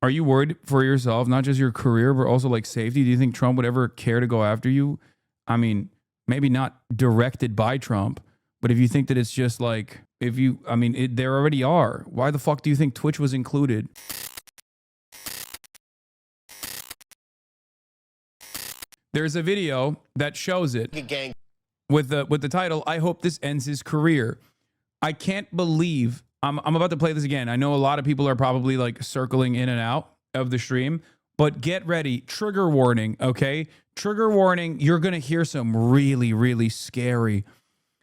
Are you worried for yourself, not just your career, but also like safety? Do you think Trump would ever care to go after you? I mean, maybe not directed by Trump, but if you think that it's just like, there already are. Why the fuck do you think Twitch was included? There's a video that shows it with the title, "I hope this ends his career." I can't believe I'm about to play this again. I know a lot of people are probably like circling in and out of the stream, but get ready. Trigger warning, okay? Trigger warning. You're going to hear some really, really scary,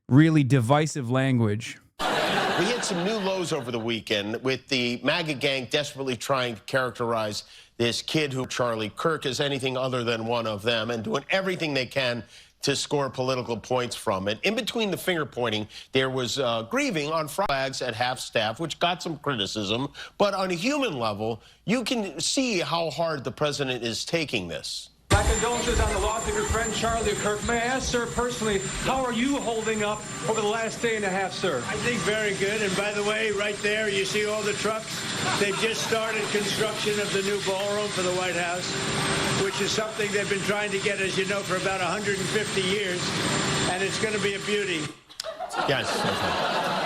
really divisive language. We hit some new lows over the weekend with the MAGA gang desperately trying to characterize this kid who Charlie Kirk as anything other than one of them and doing everything they can to score political points from it. In between the finger pointing, there was grieving on flags at half staff, which got some criticism. But on a human level, you can see how hard the president is taking this. My condolences on the loss of your friend Charlie Kirk. May I ask, sir, personally, how are you holding up over the last day and a half, sir? I think very good. And by the way, right there, you see all the trucks? They've just started construction of the new ballroom for the White House, which is something they've been trying to get, as you know, for about 150 years. And it's going to be a beauty. Yes.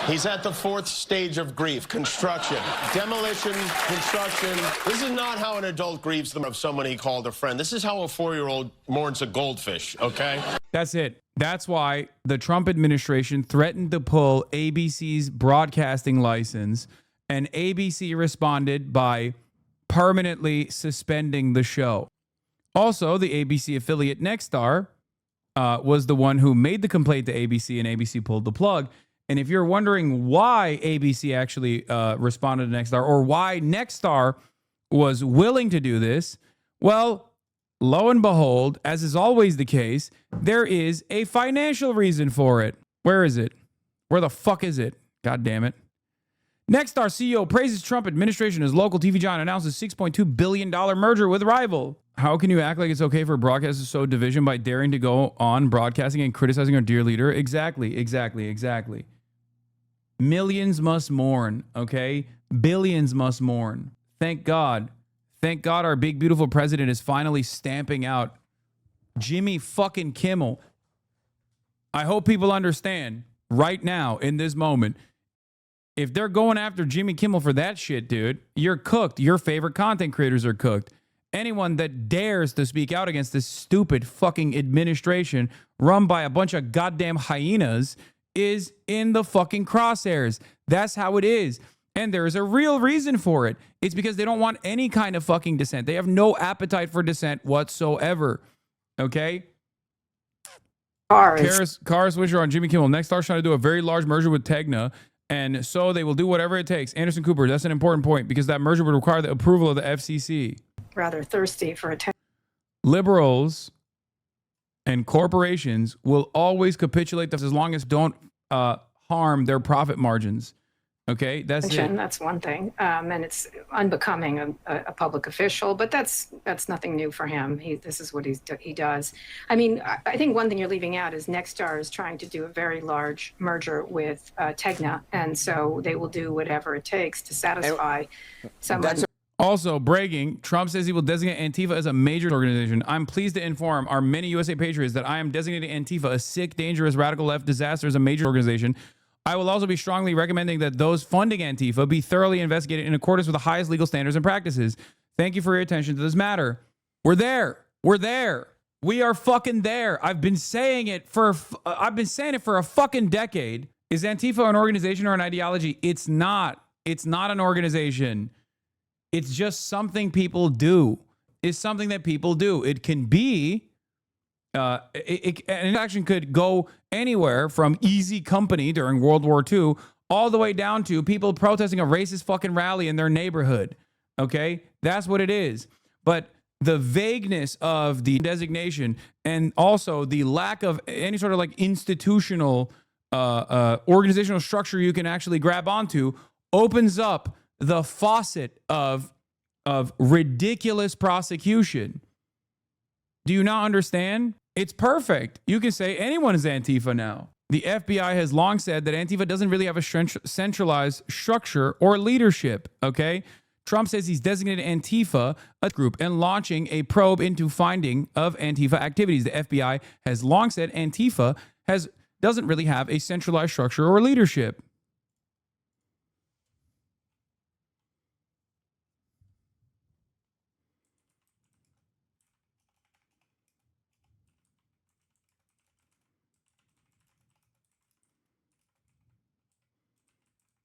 He's at the fourth stage of grief, construction. Demolition, construction. This is not how an adult grieves of someone he called a friend. This is how a 4-year-old mourns a goldfish, okay? That's it. That's why the Trump administration threatened to pull ABC's broadcasting license, and ABC responded by permanently suspending the show. Also, the ABC affiliate Nexstar was the one who made the complaint to ABC, and ABC pulled the plug. And if you're wondering why ABC actually responded to Nexstar, or why Nexstar was willing to do this, well, lo and behold, as is always the case, there is a financial reason for it. Where is it? Where the fuck is it? God damn it. Nexstar CEO praises Trump administration as local TV giant announces $6.2 billion merger with rival. How can you act like it's okay for broadcasters to sow division by daring to go on broadcasting and criticizing our dear leader? Exactly. Millions must mourn, okay? Billions must mourn. Thank God. Thank God our big, beautiful president is finally stamping out Jimmy fucking Kimmel. I hope people understand right now, in this moment, if they're going after Jimmy Kimmel for that shit, dude, you're cooked. Your favorite content creators are cooked. Anyone that dares to speak out against this stupid fucking administration run by a bunch of goddamn hyenas is in the fucking crosshairs. That's how it is. And there is a real reason for it. It's because they don't want any kind of fucking dissent. They have no appetite for dissent whatsoever. Okay? Kara Swisher on Jimmy Kimmel. Nexstar's trying to do a very large merger with Tegna, and so they will do whatever it takes. Anderson Cooper, that's an important point because that merger would require the approval of the FCC. Rather thirsty for attention. Liberals and corporations will always capitulate as long as don't harm their profit margins. Okay, that's it. That's one thing, and it's unbecoming a public official. But that's nothing new for him. This is what he does. I mean, I think one thing you're leaving out is Nexstar is trying to do a very large merger with Tegna, and so they will do whatever it takes to satisfy someone. Also, bragging, Trump says he will designate Antifa as a major organization. I'm pleased to inform our many USA patriots that I am designating Antifa, a sick, dangerous, radical left disaster, as a major organization. I will also be strongly recommending that those funding Antifa be thoroughly investigated in accordance with the highest legal standards and practices. Thank you for your attention to this matter. We're there. We're there. We are fucking there. I've been saying it for a fucking decade. Is Antifa an organization or an ideology? It's not. It's not an organization. It's just something people do. It's something that people do. It can be, an action could go anywhere from Easy Company during World War II all the way down to people protesting a racist fucking rally in their neighborhood. Okay? That's what it is. But the vagueness of the designation and also the lack of any sort of like institutional, organizational structure you can actually grab onto opens up the faucet of ridiculous prosecution. Do you not understand? It's perfect. You can say anyone is Antifa now. The FBI has long said that Antifa doesn't really have a centralized structure or leadership, okay? Trump says he's designated Antifa a group and launching a probe into finding of Antifa activities. The FBI has long said Antifa doesn't really have a centralized structure or leadership.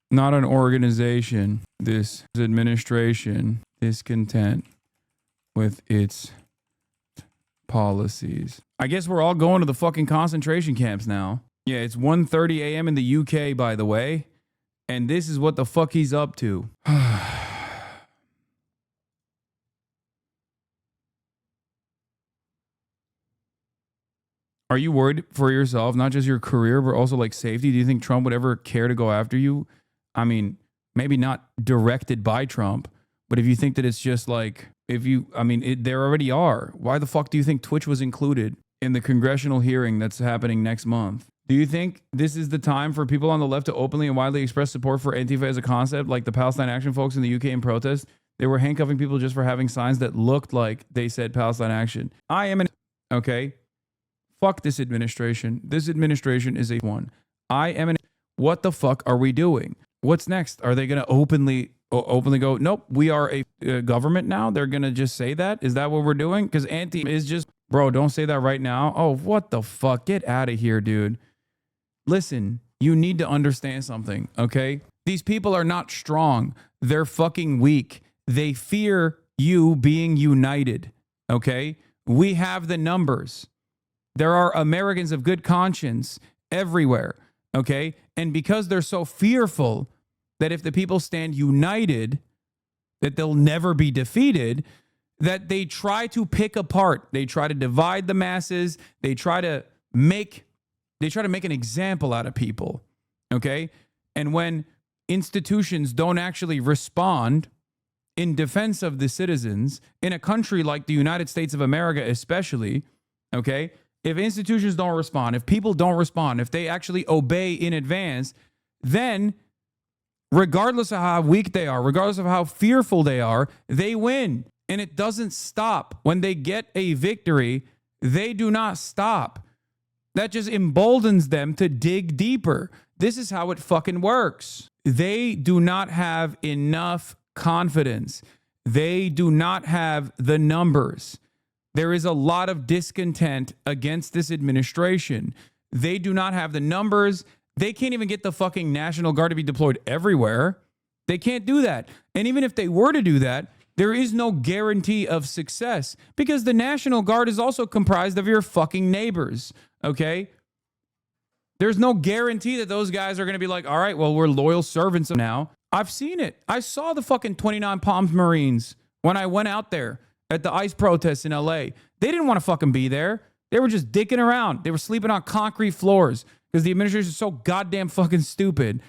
Not an organization. This administration discontent with its policies. I guess we're all going to the fucking concentration camps now. Yeah, it's 1:30 a.m. in the UK, by the way. And this is what the fuck he's up to. Are you worried for yourself, not just your career, but also like safety? Do you think Trump would ever care to go after you? I mean, maybe not directed by Trump, but if you think that it's just like, there already are. Why the fuck do you think Twitch was included in the congressional hearing that's happening next month? Do you think this is the time for people on the left to openly and widely express support for Antifa as a concept, like the Palestine Action folks in the UK in protest? They were handcuffing people just for having signs that looked like they said Palestine Action. Okay? Fuck this administration. This administration is a one. What the fuck are we doing? What's next? Are they going to openly go, nope, we are a government now? They're going to just say that? Is that what we're doing? Because Antifa is just, bro, don't say that right now. Oh, what the fuck? Get out of here, dude. Listen, you need to understand something, okay? These people are not strong. They're fucking weak. They fear you being united, okay? We have the numbers. There are Americans of good conscience everywhere, okay? And because they're so fearful that if the people stand united, that they'll never be defeated, that they try to pick apart. They try to divide the masses. They try to make an example out of people, okay? And when institutions don't actually respond in defense of the citizens, in a country like the United States of America especially, okay, if institutions don't respond, if people don't respond, if they actually obey in advance, then regardless of how weak they are, regardless of how fearful they are, they win. And it doesn't stop. When they get a victory, they do not stop. That just emboldens them to dig deeper. This is how it fucking works. They do not have enough confidence. They do not have the numbers. There is a lot of discontent against this administration. They do not have the numbers. They can't even get the fucking National Guard to be deployed everywhere. They can't do that. And even if they were to do that, there is no guarantee of success because the National Guard is also comprised of your fucking neighbors, okay? There's no guarantee that those guys are going to be like, all right, well, we're loyal servants now. I've seen it. I saw the fucking 29 Palms Marines when I went out there at the ICE protests in LA. They didn't want to fucking be there. They were just dicking around. They were sleeping on concrete floors because the administration is so goddamn fucking stupid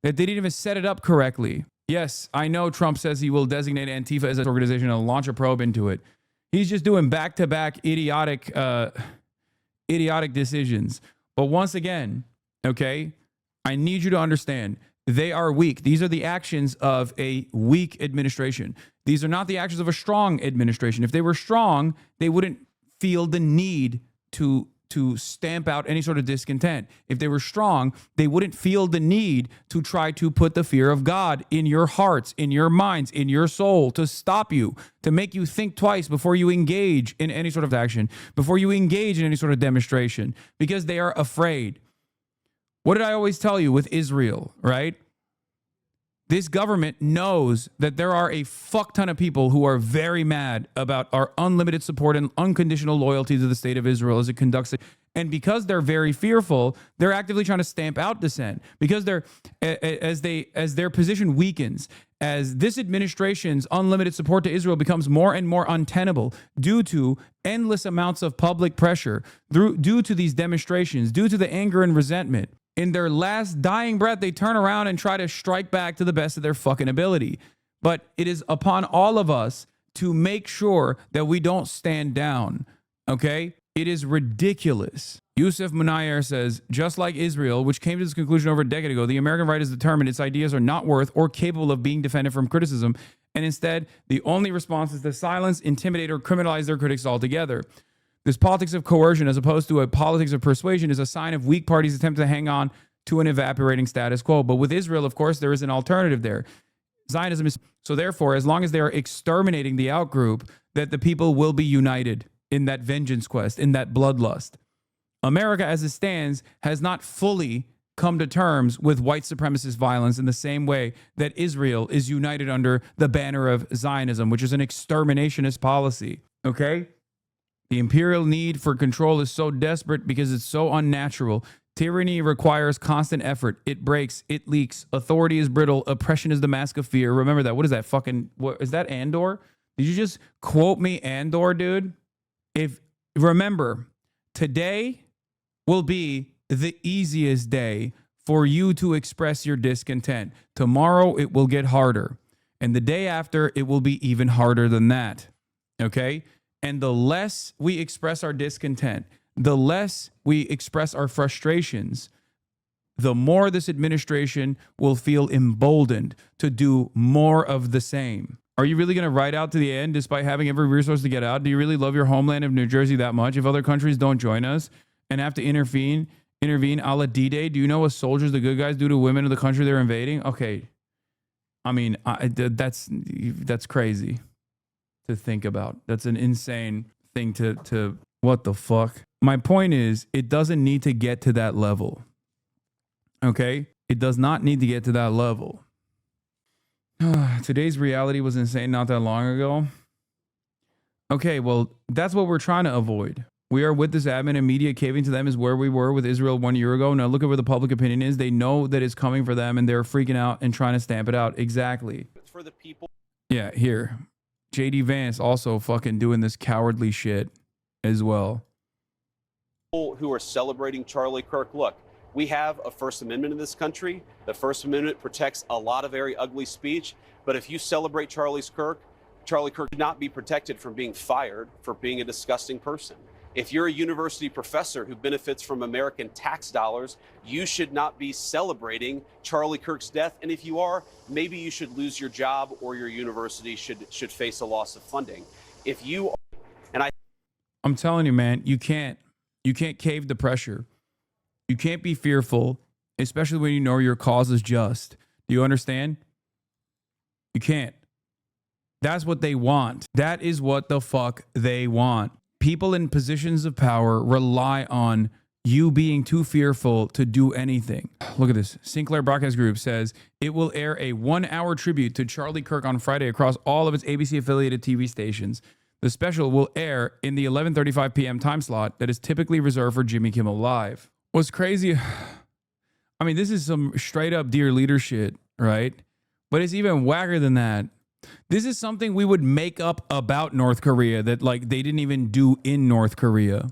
that they didn't even set it up correctly. Yes, I know Trump says he will designate Antifa as an organization and launch a probe into it. He's just doing back-to-back idiotic decisions. But once again, okay, I need you to understand, they are weak. These are the actions of a weak administration. These are not the actions of a strong administration. If they were strong, they wouldn't feel the need to stamp out any sort of discontent. If they were strong, they wouldn't feel the need to try to put the fear of God in your hearts, in your minds, in your soul, to stop you, to make you think twice before you engage in any sort of action, before you engage in any sort of demonstration, because they are afraid. What did I always tell you with Israel, right? This government knows that there are a fuck ton of people who are very mad about our unlimited support and unconditional loyalty to the state of Israel as it conducts it. And because they're very fearful, they're actively trying to stamp out dissent. Because as their position weakens, as this administration's unlimited support to Israel becomes more and more untenable due to endless amounts of public pressure, due to these demonstrations, due to the anger and resentment, in their last dying breath, they turn around and try to strike back to the best of their fucking ability. But it is upon all of us to make sure that we don't stand down, okay? It is ridiculous. Yusuf Munayyer says, just like Israel, which came to this conclusion over a decade ago, the American right is determined its ideas are not worth or capable of being defended from criticism And instead, the only response is to silence, intimidate, or criminalize their critics altogether. This politics of coercion, as opposed to a politics of persuasion, is a sign of weak parties' attempt to hang on to an evaporating status quo. But with Israel, of course, there is an alternative there. Zionism is so therefore, as long as they are exterminating the outgroup, that the people will be united in that vengeance quest, in that bloodlust. America, as it stands, has not fully come to terms with white supremacist violence in the same way that Israel is united under the banner of Zionism, which is an exterminationist policy. Okay? The imperial need for control is so desperate because it's so unnatural. Tyranny requires constant effort. It breaks. It leaks. Authority is brittle. Oppression is the mask of fear. Remember that. What is that fucking... What is that, Andor? Did you just quote me Andor, dude? Remember, today will be the easiest day for you to express your discontent. Tomorrow, it will get harder. And the day after, it will be even harder than that. Okay? And the less we express our discontent, the less we express our frustrations, the more this administration will feel emboldened to do more of the same. Are you really going to ride out to the end despite having every resource to get out? Do you really love your homeland of New Jersey that much? If other countries don't join us and have to intervene a la D-Day, do you know what soldiers, the good guys, do to women of the country they're invading? Okay. I mean, that's crazy to think about. That's an insane thing to what the fuck? My point is, it doesn't need to get to that level. Okay? It does not need to get to that level. Today's reality was insane not that long ago. Okay, well, that's what we're trying to avoid. We are with this admin and media caving to them is where we were with Israel 1 year ago. Now look at where the public opinion is. They know that it's coming for them and they're freaking out and trying to stamp it out. Exactly. It's for the people. Yeah, here. JD Vance also fucking doing this cowardly shit as well. Who are celebrating Charlie Kirk. Look, we have a First Amendment in this country. The First Amendment protects a lot of very ugly speech. But if you celebrate Charlie Kirk should not be protected from being fired for being a disgusting person. If you're a university professor who benefits from American tax dollars, you should not be celebrating Charlie Kirk's death. And if you are, maybe you should lose your job or your university should face a loss of funding. If you are, and I'm telling you, man, you can't cave to pressure. You can't be fearful, especially when you know your cause is just. Do you understand? You can't. That's what they want. That is what the fuck they want. People in positions of power rely on you being too fearful to do anything. Look at this. Sinclair Broadcast Group says it will air a 1-hour tribute to Charlie Kirk on Friday across all of its ABC-affiliated TV stations. The special will air in the 11:35 p.m. time slot that is typically reserved for Jimmy Kimmel Live. What's crazy, I mean, this is some straight up dear leader shit, right? But it's even wackier than that. This is something we would make up about North Korea that like they didn't even do in North Korea.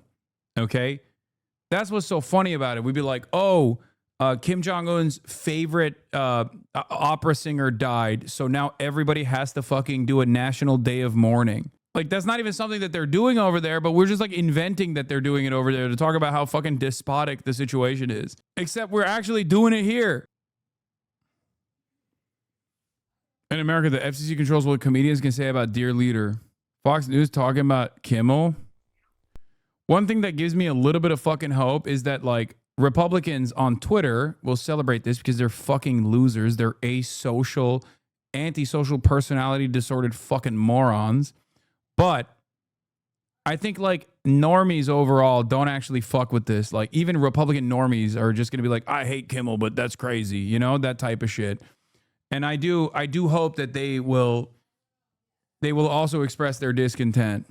Okay? That's what's so funny about it. We'd be like, oh, Kim Jong-un's favorite opera singer died, so now everybody has to fucking do a national day of mourning. Like, that's not even something that they're doing over there, but we're just like inventing that they're doing it over there to talk about how fucking despotic the situation is. Except we're actually doing it here. In America, the FCC controls what comedians can say about dear leader. Fox News talking about Kimmel. One thing that gives me a little bit of fucking hope is that like Republicans on Twitter will celebrate this because they're fucking losers. They're asocial, antisocial, personality disordered fucking morons. But I think like normies overall don't actually fuck with this. Like even Republican normies are just going to be like, I hate Kimmel, but that's crazy. You know, that type of shit. And I do hope that they will also express their discontent.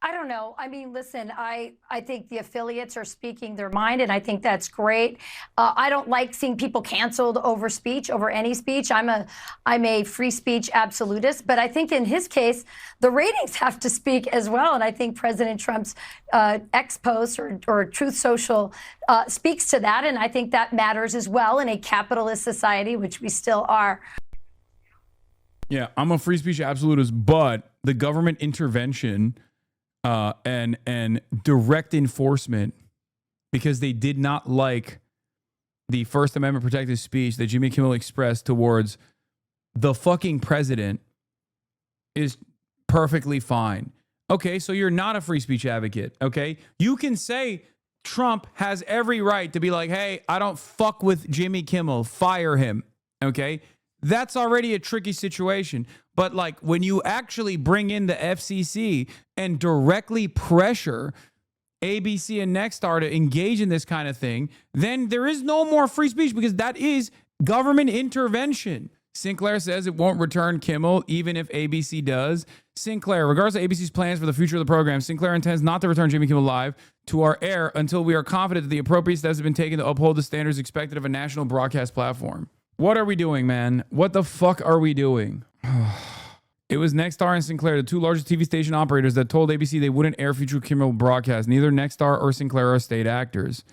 I don't know. I mean, listen, I think the affiliates are speaking their mind, and I think that's great. I don't like seeing people canceled over speech, over any speech. I'm a free speech absolutist, but I think in his case, the ratings have to speak as well. And I think President Trump's X post or Truth Social speaks to that, and I think that matters as well in a capitalist society, which we still are. Yeah, I'm a free speech absolutist, but the government intervention and direct enforcement, because they did not like the First Amendment protected speech that Jimmy Kimmel expressed towards the fucking president is perfectly fine. Okay, so you're not a free speech advocate, okay? You can say Trump has every right to be like, hey, I don't fuck with Jimmy Kimmel, fire him, okay? That's already a tricky situation. But like when you actually bring in the FCC and directly pressure ABC and Nexstar to engage in this kind of thing, then there is no more free speech because that is government intervention. Sinclair says it won't return Kimmel even if ABC does. Sinclair, regardless of ABC's plans for the future of the program, Sinclair intends not to return Jimmy Kimmel Live to our air until we are confident that the appropriate steps have been taken to uphold the standards expected of a national broadcast platform. What are we doing, man? What the fuck are we doing? It was Nexstar and Sinclair, the two largest TV station operators, that told ABC they wouldn't air future Kimmel broadcasts. Neither Nexstar or Sinclair are state actors.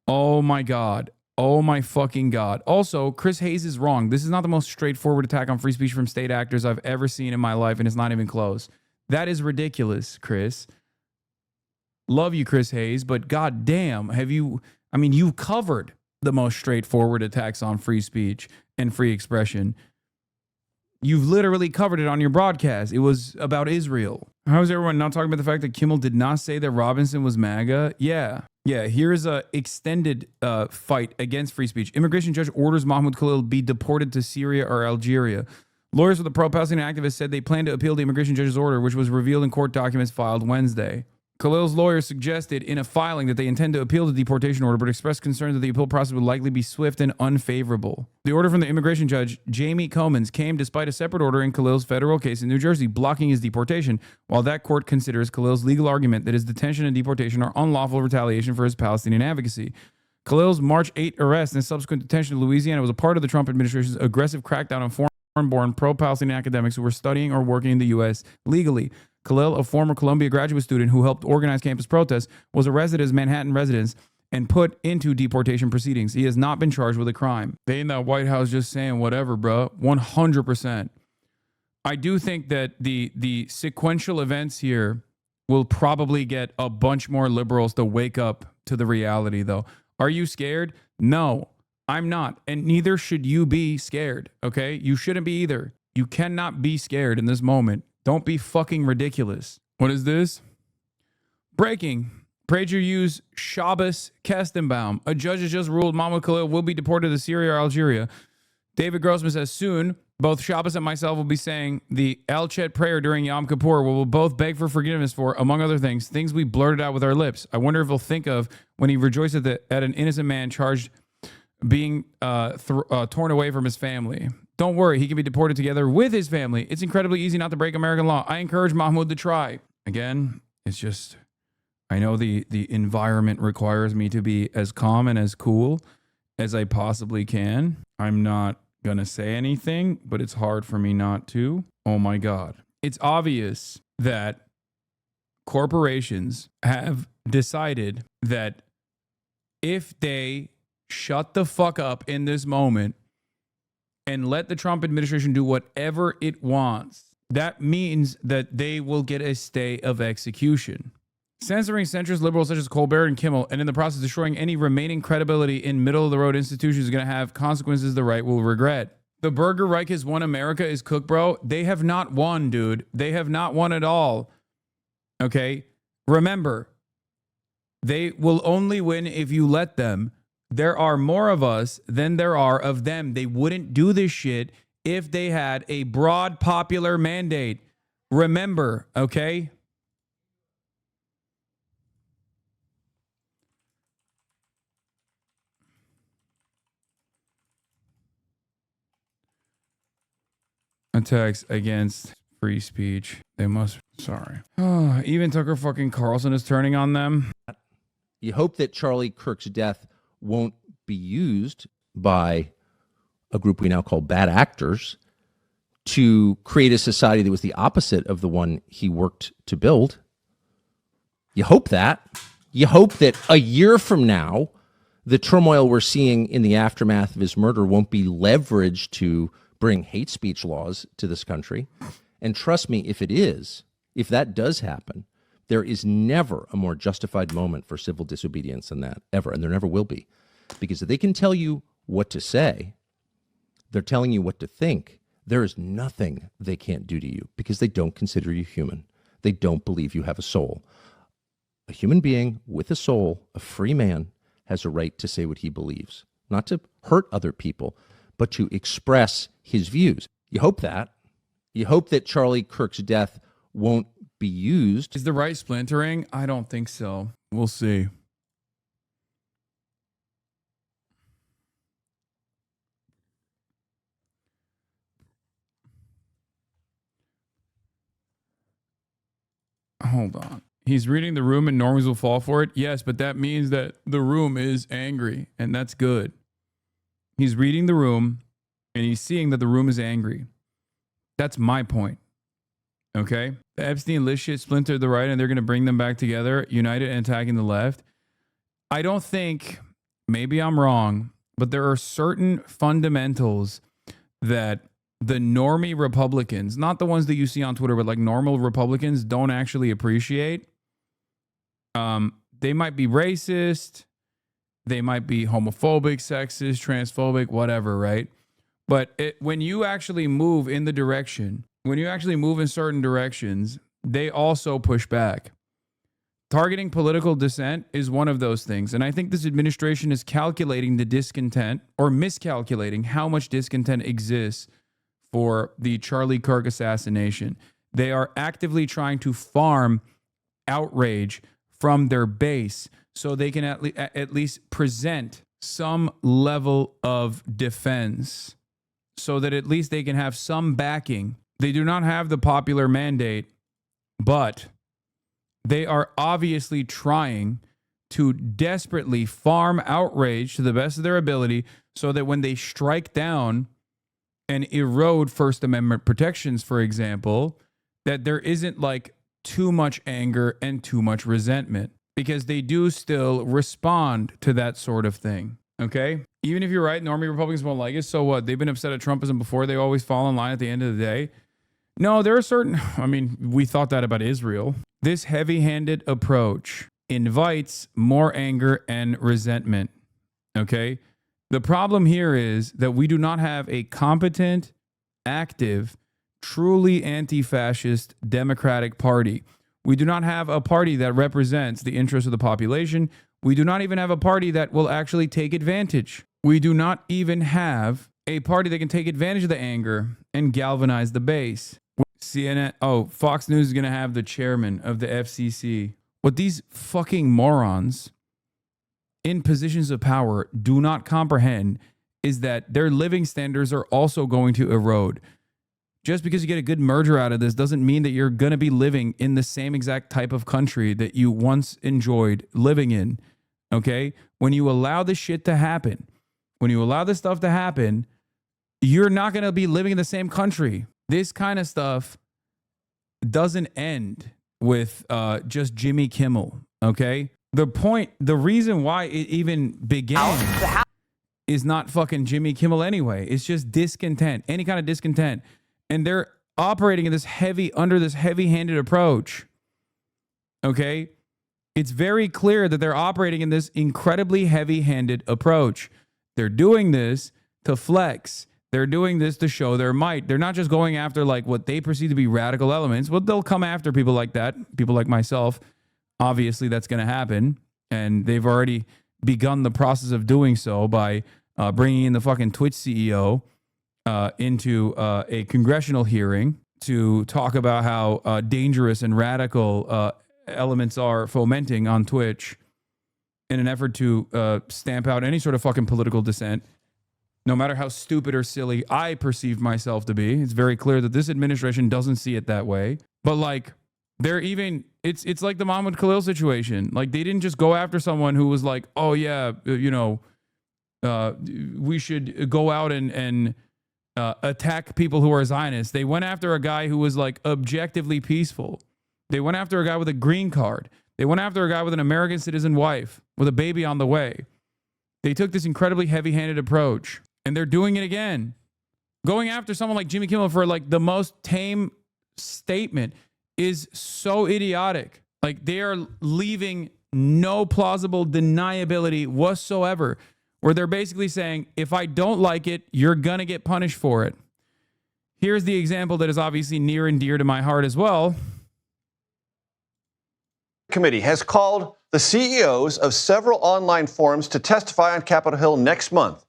Oh my God. Oh my fucking God. Also, Chris Hayes is wrong. This is not the most straightforward attack on free speech from state actors I've ever seen in my life, and it's not even close. That is ridiculous, Chris. Love you, Chris Hayes, but goddamn, you've covered the most straightforward attacks on free speech and free expression. You've literally covered it on your broadcast. It was about Israel. How is everyone not talking about the fact that Kimmel did not say that Robinson was MAGA? Yeah, here's a extended fight against free speech. Immigration judge orders Mahmoud Khalil be deported to Syria or Algeria. Lawyers for the pro-Palestinian activists said they plan to appeal the immigration judge's order, which was revealed in court documents filed Wednesday. Khalil's lawyers suggested in a filing that they intend to appeal the deportation order, but expressed concern that the appeal process would likely be swift and unfavorable. The order from the immigration judge, Jamie Comins, came despite a separate order in Khalil's federal case in New Jersey blocking his deportation, while that court considers Khalil's legal argument that his detention and deportation are unlawful retaliation for his Palestinian advocacy. Khalil's March 8 arrest and subsequent detention in Louisiana was a part of the Trump administration's aggressive crackdown on foreign-born pro-Palestinian academics who were studying or working in the U.S. legally. Khalil, a former Columbia graduate student who helped organize campus protests, was arrested at his Manhattan residence and put into deportation proceedings. He has not been charged with a crime. They in that White House just saying whatever, bro. 100%. I do think that the sequential events here will probably get a bunch more liberals to wake up to the reality, though. Are you scared? No, I'm not. And neither should you be scared, okay? You shouldn't be either. You cannot be scared in this moment. Don't be fucking ridiculous. What is this? Breaking. PragerU's Shabbos Kestenbaum. A judge has just ruled Mahmoud Khalil will be deported to Syria or Algeria. David Grossman says soon, both Shabbos and myself will be saying the El Chet prayer during Yom Kippur, where we'll both beg for forgiveness for, among other things we blurted out with our lips. I wonder if he'll think of when he rejoiced at an innocent man charged being torn away from his family. Don't worry, he can be deported together with his family. It's incredibly easy not to break American law. I encourage Mahmoud to try. Again, it's just, I know the environment requires me to be as calm and as cool as I possibly can. I'm not going to say anything, but it's hard for me not to. Oh my God. It's obvious that corporations have decided that if they shut the fuck up in this moment and let the Trump administration do whatever it wants, that means that they will get a stay of execution. Censoring centrist liberals such as Colbert and Kimmel, and in the process destroying any remaining credibility in middle-of-the-road institutions, is going to have consequences the right will regret. The Burger Reich has won, America is cooked, bro. They have not won, dude. They have not won at all. Okay? Remember, they will only win if you let them. There are more of us than there are of them. They wouldn't do this shit if they had a broad popular mandate. Remember, okay? Attacks against free speech. They must, sorry. Even Tucker fucking Carlson is turning on them. You hope that Charlie Kirk's death won't be used by a group we now call bad actors to create a society that was the opposite of the one he worked to build. You hope that. You hope that a year from now, the turmoil we're seeing in the aftermath of his murder won't be leveraged to bring hate speech laws to this country. And trust me, if it is, if that does happen, there is never a more justified moment for civil disobedience than that, ever. And there never will be. Because if they can tell you what to say, they're telling you what to think. There is nothing they can't do to you because they don't consider you human. They don't believe you have a soul. A human being with a soul, a free man, has a right to say what he believes, not to hurt other people, but to express his views. You hope that. You hope that Charlie Kirk's death won't be used. Is the right splintering? I don't think so. We'll see. Hold on. He's reading the room and normies will fall for it. Yes, but that means that the room is angry, and that's good. He's reading the room and he's seeing that the room is angry. That's my point. Okay? The Epstein list shit splintered the right and they're going to bring them back together, united and attacking the left. I don't think, maybe I'm wrong, but there are certain fundamentals that the normie Republicans, not the ones that you see on Twitter, but like normal Republicans don't actually appreciate. They might be racist. They might be homophobic, sexist, transphobic, whatever, right? But when you actually move in the direction, when you actually move in certain directions, they also push back. Targeting political dissent is one of those things. And I think this administration is calculating the discontent or miscalculating how much discontent exists for the Charlie Kirk assassination. They are actively trying to farm outrage from their base so they can at least present some level of defense so that at least they can have some backing. They do not have the popular mandate, but they are obviously trying to desperately farm outrage to the best of their ability so that when they strike down and erode First Amendment protections, for example, that there isn't like too much anger and too much resentment, because they do still respond to that sort of thing. Okay? Even if you're right, normally Republicans won't like it. So what? They've been upset at Trumpism before. They always fall in line at the end of the day. No, there are certain, I mean, we thought that about Israel. This heavy-handed approach invites more anger and resentment. Okay? The problem here is that we do not have a competent, active, truly anti-fascist Democratic Party. We do not have a party that represents the interests of the population. We do not even have a party that will actually take advantage. We do not even have a party that can take advantage of the anger and galvanize the base. CNN, Fox News is going to have the chairman of the FCC. What these fucking morons in positions of power do not comprehend is that their living standards are also going to erode. Just because you get a good merger out of this doesn't mean that you're going to be living in the same exact type of country that you once enjoyed living in. Okay? When you allow this shit to happen, when you allow this stuff to happen, you're not going to be living in the same country. This kind of stuff doesn't end with just Jimmy Kimmel. Okay? The reason why it even began is not fucking Jimmy Kimmel anyway. It's just discontent, any kind of discontent. And they're operating in under this heavy-handed approach. Okay? It's very clear that they're operating in this incredibly heavy-handed approach. They're doing this to flex. They're doing this to show their might. They're not just going after like what they perceive to be radical elements. Well, they'll come after people like that, people like myself. Obviously, that's going to happen. And they've already begun the process of doing so by bringing in the fucking Twitch CEO into a congressional hearing to talk about how dangerous and radical elements are fomenting on Twitch in an effort to stamp out any sort of fucking political dissent, no matter how stupid or silly I perceive myself to be. It's very clear that this administration doesn't see it that way. But like, they're even, it's like the Mahmoud Khalil situation. Like, they didn't just go after someone who was like, oh yeah, we should go out and attack people who are Zionists. They went after a guy who was like objectively peaceful. They went after a guy with a green card. They went after a guy with an American citizen wife with a baby on the way. They took this incredibly heavy-handed approach, and they're doing it again. Going after someone like Jimmy Kimmel for like the most tame statement is so idiotic. Like, they are leaving no plausible deniability whatsoever, where they're basically saying, if I don't like it, you're going to get punished for it. Here's the example that is obviously near and dear to my heart as well. Committee has called the CEOs of several online forums to testify on Capitol Hill next month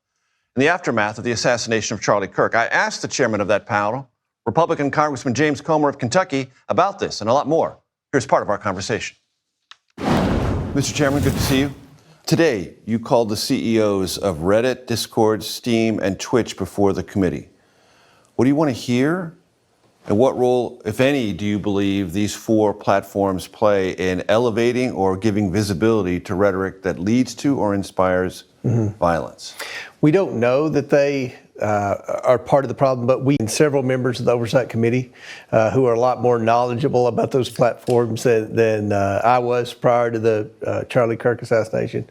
in the aftermath of the assassination of Charlie Kirk. I asked the chairman of that panel, Republican Congressman James Comer of Kentucky, about this and a lot more. Here's part of our conversation. Mr. Chairman, good to see you. Today, you called the CEOs of Reddit, Discord, Steam, and Twitch before the committee. What do you want to hear? And what role, if any, do you believe these four platforms play in elevating or giving visibility to rhetoric that leads to or inspires violence? We don't know that they are part of the problem, but we and several members of the Oversight Committee who are a lot more knowledgeable about those platforms than I was prior to the Charlie Kirk assassination.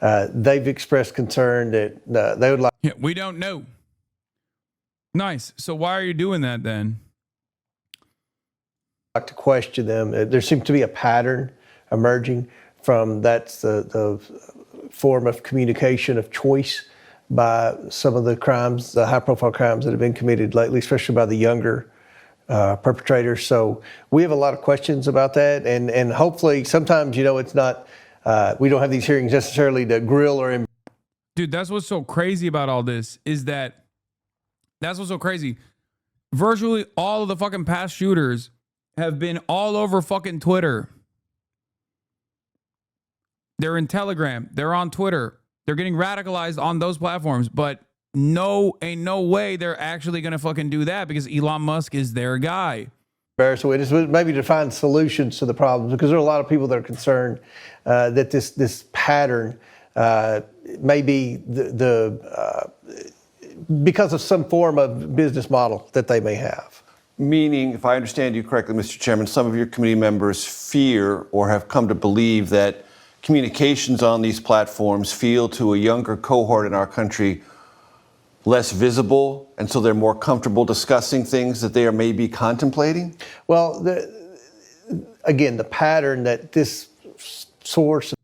They've expressed concern that they would like. Yeah, we don't know. Nice. So why are you doing that then? To question them. There seems to be a pattern emerging from that's the form of communication of choice by some of the crimes, the high-profile crimes that have been committed lately, especially by the younger perpetrators. So we have a lot of questions about that, and hopefully, sometimes it's not. We don't have these hearings necessarily to grill or. Dude, that's what's so crazy about all this is that. That's what's so crazy. Virtually all of the fucking past shooters have been all over fucking Twitter. They're in Telegram. They're on Twitter. They're getting radicalized on those platforms. But ain't no way they're actually going to fucking do that because Elon Musk is their guy. So it is maybe to find solutions to the problems because there are a lot of people that are concerned that this pattern may be because of some form of business model that they may have. Meaning, if I understand you correctly, Mr. Chairman, some of your committee members fear or have come to believe that communications on these platforms feel to a younger cohort in our country less visible, and so they're more comfortable discussing things that they are maybe contemplating? Well, again, the pattern that this source.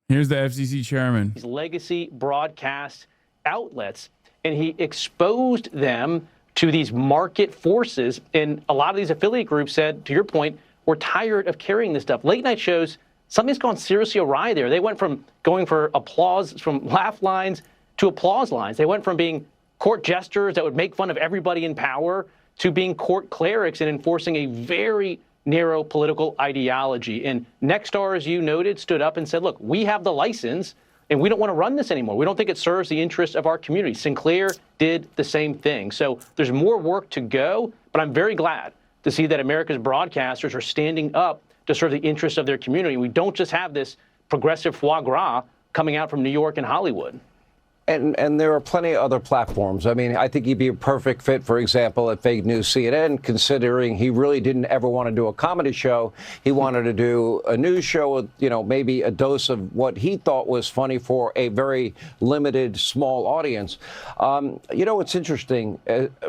Here's the FCC chairman. These legacy broadcast outlets, and he exposed them to these market forces. And a lot of these affiliate groups said, to your point, we're tired of carrying this stuff. Late night shows, something's gone seriously awry there. They went from going for applause, from laugh lines to applause lines. They went from being court jesters that would make fun of everybody in power to being court clerics and enforcing a very narrow political ideology. And Nexstar, as you noted, stood up and said, look, we have the license and we don't want to run this anymore. We don't think it serves the interests of our community. Sinclair did the same thing. So there's more work to go, but I'm very glad to see that America's broadcasters are standing up to serve the interests of their community. We don't just have this progressive foie gras coming out from New York and Hollywood. And there are plenty of other platforms. I mean, I think he'd be a perfect fit, for example, at Fake News CNN, considering he really didn't ever want to do a comedy show. He wanted to do a news show with, maybe a dose of what he thought was funny for a very limited, small audience. It's interesting.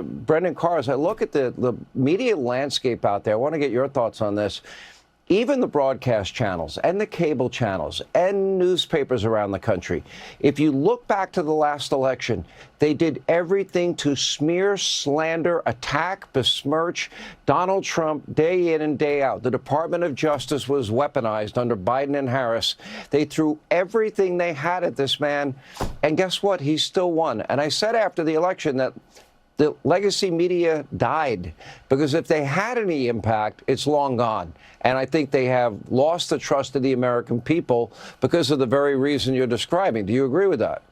Brendan Carr, as I look at the media landscape out there, I want to get your thoughts on this. Even the broadcast channels and the cable channels and newspapers around the country, if you look back to the last election, they did everything to smear, slander, attack, besmirch Donald Trump day in and day out. The Department of Justice was weaponized under Biden and Harris. They threw everything they had at this man. And guess what? He still won. And I said after the election that the legacy media died because if they had any impact, it's long gone. And I think they have lost the trust of the American people because of the very reason you're describing. Do you agree with that?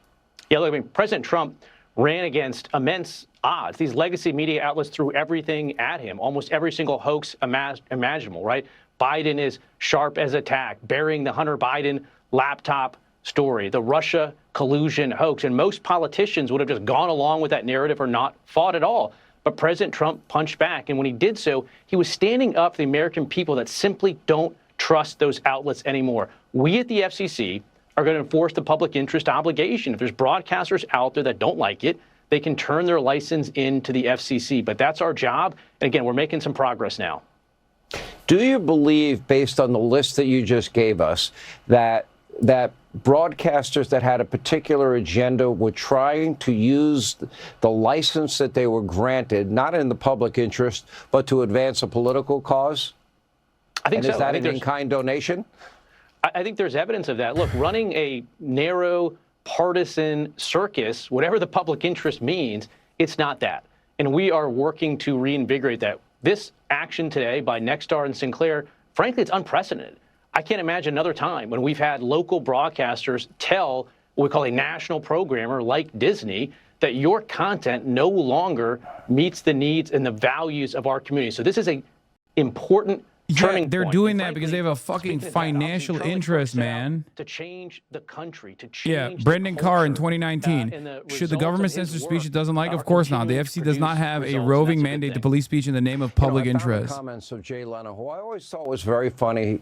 Yeah, look, I mean, President Trump ran against immense odds. These legacy media outlets threw everything at him, almost every single hoax imaginable, right? Biden is sharp as a tack, burying the Hunter Biden laptop story, the Russia collusion hoax. And most politicians would have just gone along with that narrative or not fought at all. But President Trump punched back. And when he did so, he was standing up for the American people that simply don't trust those outlets anymore. We at the FCC are going to enforce the public interest obligation. If there's broadcasters out there that don't like it, they can turn their license into the FCC. But that's our job. And again, we're making some progress now. Do you believe, based on the list that you just gave us, that that broadcasters that had a particular agenda were trying to use the license that they were granted, not in the public interest, but to advance a political cause? I think so. Is that an in-kind donation? I think there's evidence of that. Look, running a narrow partisan circus, whatever the public interest means, it's not that. And we are working to reinvigorate that. This action today by Nexstar and Sinclair, frankly, it's unprecedented. I can't imagine another time when we've had local broadcasters tell what we call a national programmer like Disney that your content no longer meets the needs and the values of our community. So this is a important turning they're point. doing And that frankly, because they have a fucking speaking of that, financial Charlie interest, Kirk set out man. to change the country, to change Yeah, the Brendan Carr in culture, 2019. and the Should the results government of his censor speech work it doesn't like? are Of course not. The continuing to FCC does not produce have a results, and roving that's a good mandate to thing. police speech in the name of public I found the interest. comments of Jay Leno, who I always thought was very funny.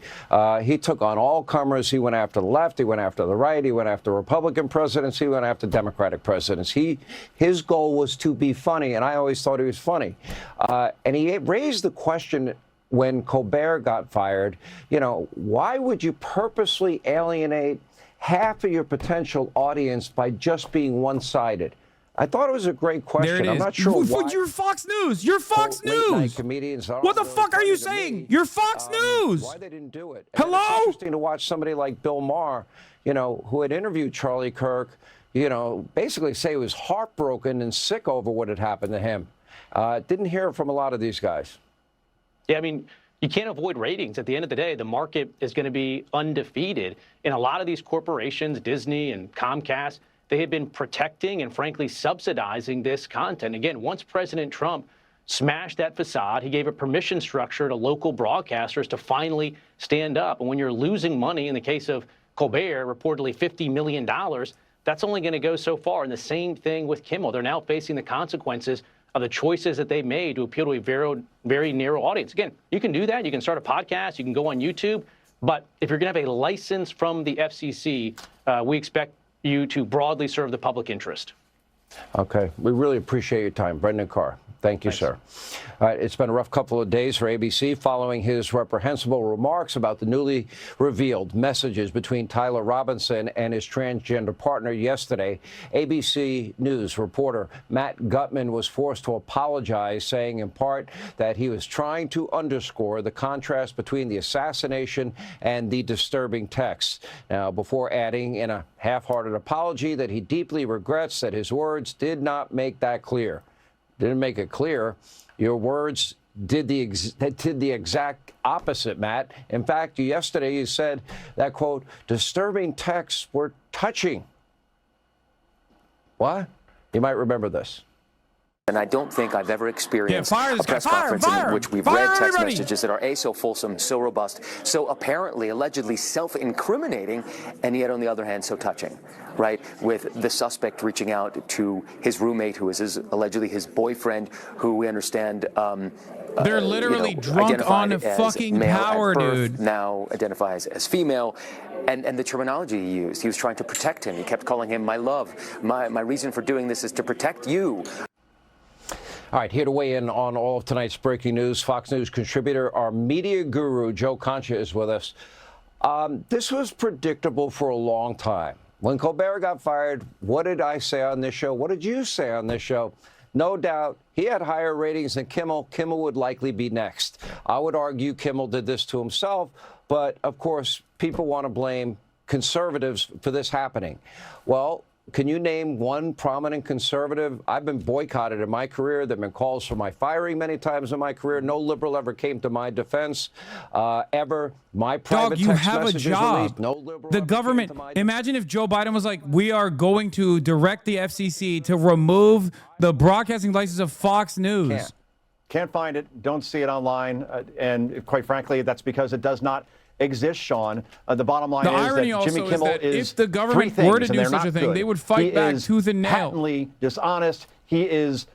He took on all comers. He went after the left. He went after the right. He went after Republican presidents. He went after Democratic presidents. His goal was to be funny, and I always thought he was funny. And he raised the question when Colbert got fired, why would you purposely alienate half of your potential audience by just being one-sided? I thought it was a great question. There it is. I'm not sure why. You're Fox News. You're Fox late-night News. comedians What the fuck are you saying? You're Fox News. Why they didn't do it? And Hello? It's interesting to watch somebody like Bill Maher, who had interviewed Charlie Kirk, basically say he was heartbroken and sick over what had happened to him. Didn't hear it from a lot of these guys. Yeah, I mean, you can't avoid ratings. At the end of the day, the market is going to be undefeated. And a lot of these corporations, Disney and Comcast, they have been protecting and, frankly, subsidizing this content. Again, once President Trump smashed that facade, he gave a permission structure to local broadcasters to finally stand up. And when you're losing money, in the case of Colbert, reportedly $50 million, that's only going to go so far. And the same thing with Kimmel. They're now facing the consequences of the choices that they made to appeal to a very, very narrow audience. Again, you can do that. You can start a podcast. You can go on YouTube. But if you're going to have a license from the FCC, we expect you to broadly serve the public interest. Okay. We really appreciate your time. Brendan Carr. Thank you, sir. All right, it's been a rough couple of days for ABC following his reprehensible remarks about the newly revealed messages between Tyler Robinson and his transgender partner yesterday. ABC News reporter Matt Gutman was forced to apologize, saying in part that he was trying to underscore the contrast between the assassination and the disturbing texts. Now, before adding in a half-hearted apology that he deeply regrets that his words did not make that clear. Didn't make it clear. Your words did the exact opposite, Matt. In fact, yesterday you said that, quote, disturbing texts were touching. What? You might remember this. And I don't think I've ever experienced fire a this guy. press Fire, conference fire, in which we've fire read text everybody. messages that are so fulsome, so robust, so apparently, allegedly self-incriminating, and yet on the other hand, so touching, right? With the suspect reaching out to his roommate, who is allegedly his boyfriend, who we understand they're literally drunk on fucking power, dude. Now identifies as female. And the terminology he used, he was trying to protect him. He kept calling him my love. My reason for doing this is to protect you. All right, here to weigh in on all of tonight's breaking news, Fox News contributor, our media guru, Joe Concha, is with us. This was predictable for a long time. When Colbert got fired, what did I say on this show? What did you say on this show? No doubt he had higher ratings than Kimmel. Kimmel would likely be next. I would argue Kimmel did this to himself, but of course, people want to blame conservatives for this happening. Well, can you name one prominent conservative? I've been boycotted in my career. There have been calls for my firing many times in my career. No liberal ever came to my defense, ever. My private Dog, you text have a messages job. released. No liberal The ever government, came to my imagine if Joe Biden was like, we are going to direct the FCC to remove the broadcasting license of Fox News. Can't find it. Don't see it online. And quite frankly, that's because it does not exist, Sean. The bottom line The is irony that Jimmy also Kimmel is that is if the government three were to things, and do they're such a not thing, good. they would fight He back is tooth and nail. patently dishonest. He is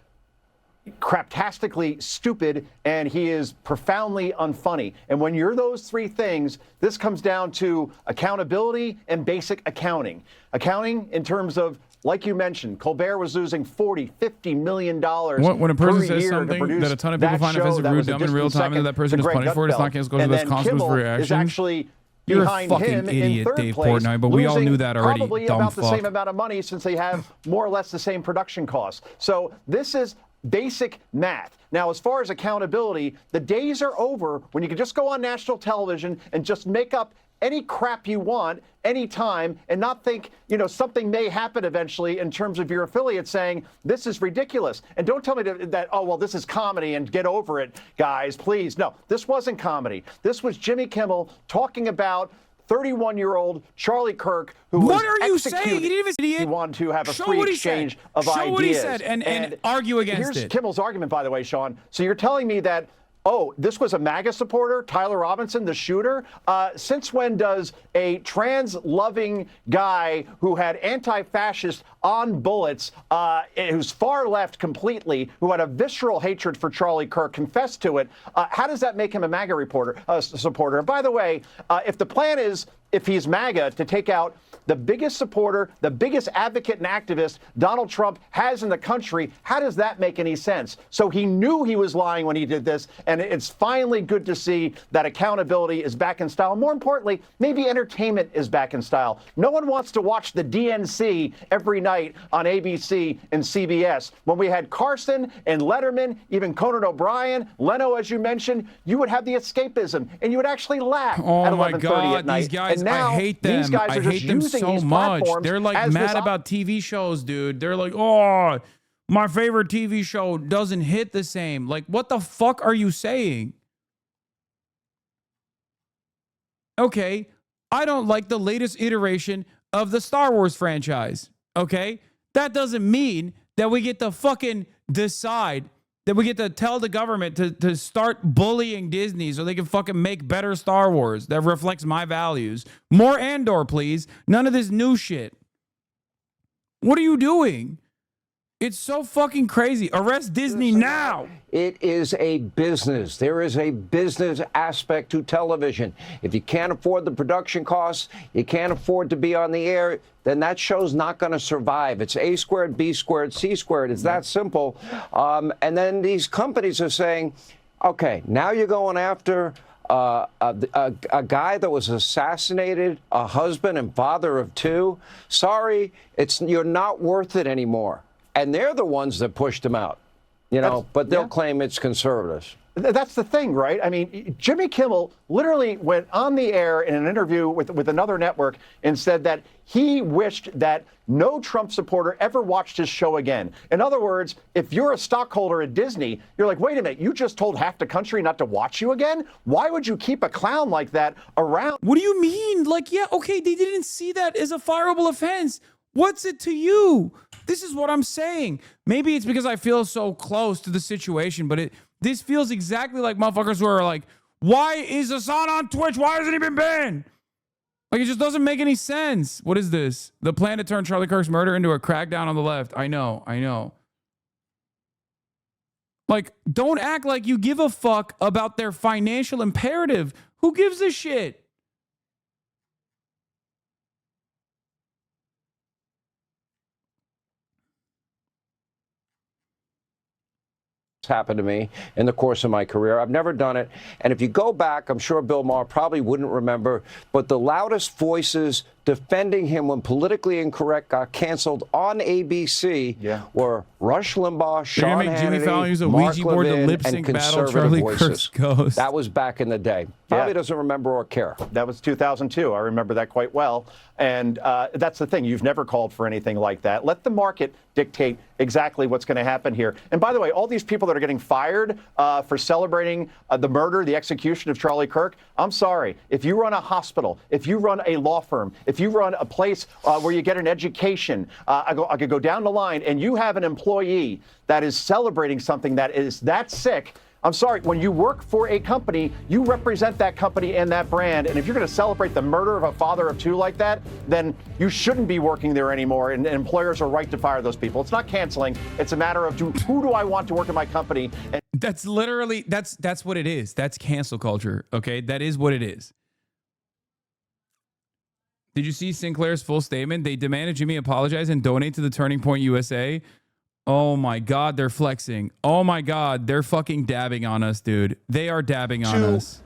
craptastically stupid, and he is profoundly unfunny. And when you're those three things, this comes down to accountability and basic accounting. Accounting in terms of, like you mentioned, Colbert was losing $40-50 million When a person per says year to something produce that a ton of people that find show offensive, that rude, was a dumb in real distant time, and that second person to is Greg punished for it, it's not Gutfeld. cancelled, goes to And the then best consequence Kimmel for is reaction. actually You're a behind fucking him in idiot, third Dave place, Portnoy, but we all losing knew that already, probably dumb about the same fuck. amount of money since they have more or less the same production costs. So this is basic math. Now, as far as accountability, the days are over when you can just go on national television and just make up any crap you want anytime and not think, something may happen eventually in terms of your affiliate saying, this is ridiculous. And don't tell me that, oh, well, this is comedy and get over it, guys, please. No, this wasn't comedy. This was Jimmy Kimmel talking about 31-year-old Charlie Kirk, who was what are you executed. saying? He didn't even He wanted to have a Show free what he exchange said. of Show ideas. what he said and argue against here's it. Kimmel's argument, by the way, Sean. So you're telling me that, oh, this was a MAGA supporter, Tyler Robinson, the shooter? Since when does a trans-loving guy who had anti-fascist on bullets, who's far left completely, who had a visceral hatred for Charlie Kirk, confess to it? How does that make him a MAGA supporter? And by the way, if the plan is, if he's MAGA, to take out the biggest supporter, the biggest advocate and activist Donald Trump has in the country, how does that make any sense? So he knew he was lying when he did this, and it's finally good to see that accountability is back in style. More importantly, maybe entertainment is back in style. No one wants to watch the DNC every night on ABC and CBS. When we had Carson and Letterman, even Conan O'Brien, Leno, as you mentioned, you would have the escapism, and you would actually laugh at 11:30 at night. These guys, and now, I hate them. These guys I are just hate them using so these much. platforms They're like as mad this about TV shows, dude. They're like, oh, my favorite TV show doesn't hit the same. Like, what the fuck are you saying? Okay, I don't like the latest iteration of the Star Wars franchise. Okay, that doesn't mean that we get to fucking decide, that we get to tell the government to start bullying Disney so they can fucking make better Star Wars that reflects my values. More Andor, please. None of this new shit. What are you doing? It's so fucking crazy. Arrest Disney now. It is a business. There is a business aspect to television. If you can't afford the production costs, you can't afford to be on the air, then that show's not going to survive. It's A squared, B squared, C squared. It's that simple. And then these companies are saying, okay, now you're going after a guy that was assassinated, a husband and father of two. Sorry, you're not worth it anymore. And they're the ones that pushed him out, but they'll claim it's conservatives. That's the thing, right? I mean, Jimmy Kimmel literally went on the air in an interview with another network and said that he wished that no Trump supporter ever watched his show again. In other words, if you're a stockholder at Disney, you're like, wait a minute, you just told half the country not to watch you again? Why would you keep a clown like that around? What do you mean? Like, yeah, okay, they didn't see that as a fireable offense. What's it to you? This is what I'm saying. Maybe it's because I feel so close to the situation, but this feels exactly like motherfuckers who are like, why is Hasan on Twitch? Why hasn't he been banned? Like, it just doesn't make any sense. What is this? The plan to turn Charlie Kirk's murder into a crackdown on the left. I know. Like, don't act like you give a fuck about their financial imperative. Who gives a shit? Happened to me in the course of my career. I've never done it. And if you go back, I'm sure Bill Maher probably wouldn't remember, but the loudest voices defending him when politically incorrect got canceled on ABC were Rush Limbaugh, Sean Hannity, Jimmy Fallon use a Mark Ouija board to Levin, lip and sync battle conservative Charlie voices. Kirk's ghost. That was back in the day. Probably doesn't remember or care. That was 2002. I remember that quite well. And that's the thing. You've never called for anything like that. Let the market dictate exactly what's going to happen here. And by the way, all these people that are getting fired for celebrating the murder, the execution of Charlie Kirk, I'm sorry. If you run a hospital, if you run a law firm, if you run a place where you get an education, I could go down the line, and you have an employee that is celebrating something that is that sick. I'm sorry, when you work for a company, you represent that company and that brand. And if you're going to celebrate the murder of a father of two like that, then you shouldn't be working there anymore. And employers are right to fire those people. It's not canceling. It's a matter of who do I want to work in my company? And that's literally, that's what it is. That's cancel culture. Okay. That is what it is. Did you see Sinclair's full statement? They demanded Jimmy apologize and donate to the Turning Point USA. Oh my God, they're flexing. Oh my God, they're fucking dabbing on us, dude. They are dabbing on us.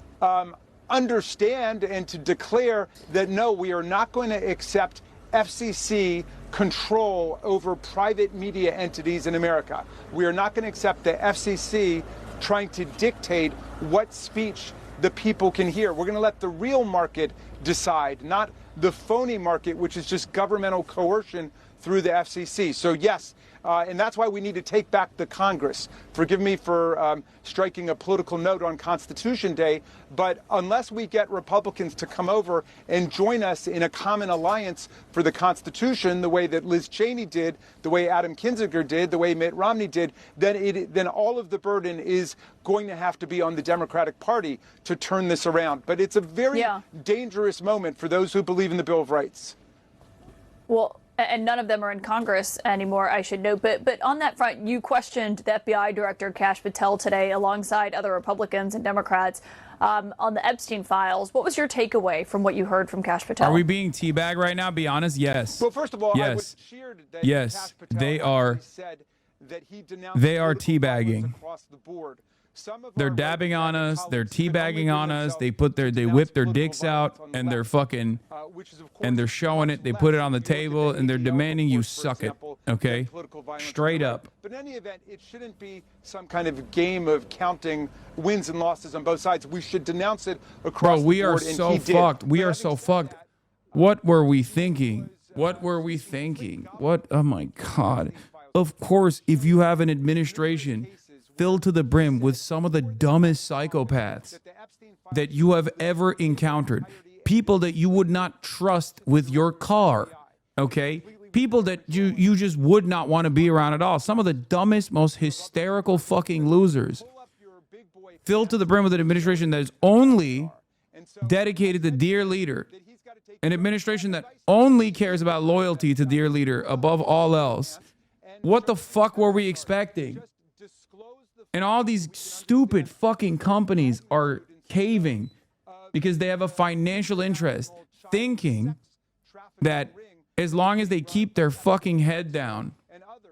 understand and to declare that, no, we are not going to accept FCC control over private media entities in America. We are not going to accept the FCC trying to dictate what speech the people can hear. We're going to let the real market decide, not the phony market, which is just governmental coercion through the FCC. So yes, and that's why we need to take back the Congress. Forgive me for striking a political note on Constitution Day, but unless we get Republicans to come over and join us in a common alliance for the Constitution, the way that Liz Cheney did, the way Adam Kinzinger did, the way Mitt Romney did, then all of the burden is going to have to be on the Democratic Party to turn this around. But it's a very dangerous moment for those who believe in the Bill of Rights. Well, and none of them are in Congress anymore, I should note. But on that front, you questioned the FBI Director Kash Patel today alongside other Republicans and Democrats on the Epstein files. What was your takeaway from what you heard from Kash Patel? Are we being teabagged right now? Be honest. Yes. Well, first of all, I was cheered that Kash Patel said that he denounced they are teabagging. across the board. They're dabbing on us. They're teabagging on us. They whip their dicks out and they're fucking, and they're showing it. They put it on the table and they're demanding you suck it. Okay, straight up. But in any event, it shouldn't be some kind of game of counting wins and losses on both sides. We should denounce it across the board. Bro, we are so fucked. We are so fucked. What were we thinking? What were we thinking? What? Oh my God. Of course, if you have an administration filled to the brim with some of the dumbest psychopaths that you have ever encountered, people that you would not trust with your car, okay? People that you just would not want to be around at all. Some of the dumbest, most hysterical fucking losers filled to the brim with an administration that is only dedicated to dear leader, an administration that only cares about loyalty to dear leader above all else. What the fuck were we expecting? And all these stupid fucking companies are caving because they have a financial interest, thinking that as long as they keep their fucking head down,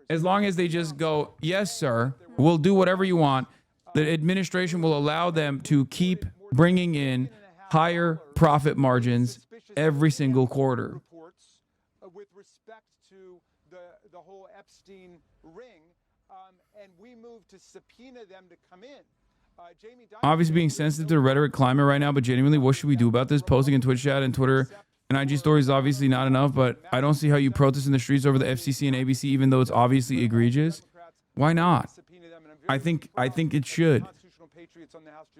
as long as they just go, yes, sir, we'll do whatever you want, the administration will allow them to keep bringing in higher profit margins every single quarter. With respect to the whole Epstein ring, and we moved to subpoena them to come in. Obviously being sensitive to the rhetoric climate right now, but genuinely, what should we do about this? Posting in Twitch chat and Twitter and IG stories is obviously not enough, but I don't see how you protest in the streets over the FCC and ABC, even though it's obviously egregious. Why not? I think it should.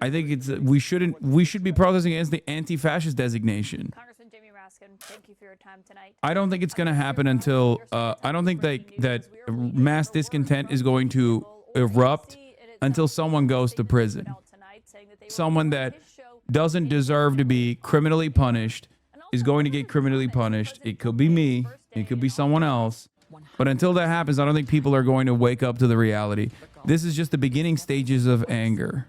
I think we should be protesting against the anti-fascist designation. Congressman Jamie Raskin, thank you for your time tonight. I don't think it's going to happen until I don't think that mass discontent is going to erupt until someone goes to prison. Someone that doesn't deserve to be criminally punished is going to get criminally punished. It could be me. It could be someone else. But until that happens, I don't think people are going to wake up to the reality. This is just the beginning stages of anger.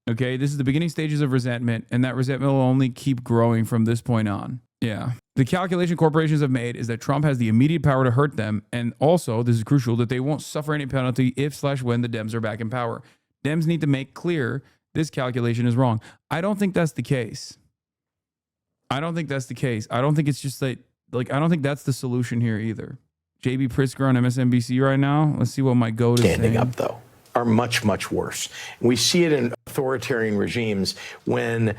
Okay, this is the beginning stages of resentment, and that resentment will only keep growing from this point on. Yeah. The calculation corporations have made is that Trump has the immediate power to hurt them, and also, this is crucial, that they won't suffer any penalty if/when the Dems are back in power. Dems need to make clear this calculation is wrong. I don't think that's the case. I don't think that's the case. I don't think it's just that, I don't think that's the solution here either. JB Pritzker on MSNBC right now. Let's see what my goat is standing saying. Up, though, are much, much worse. We see it in authoritarian regimes when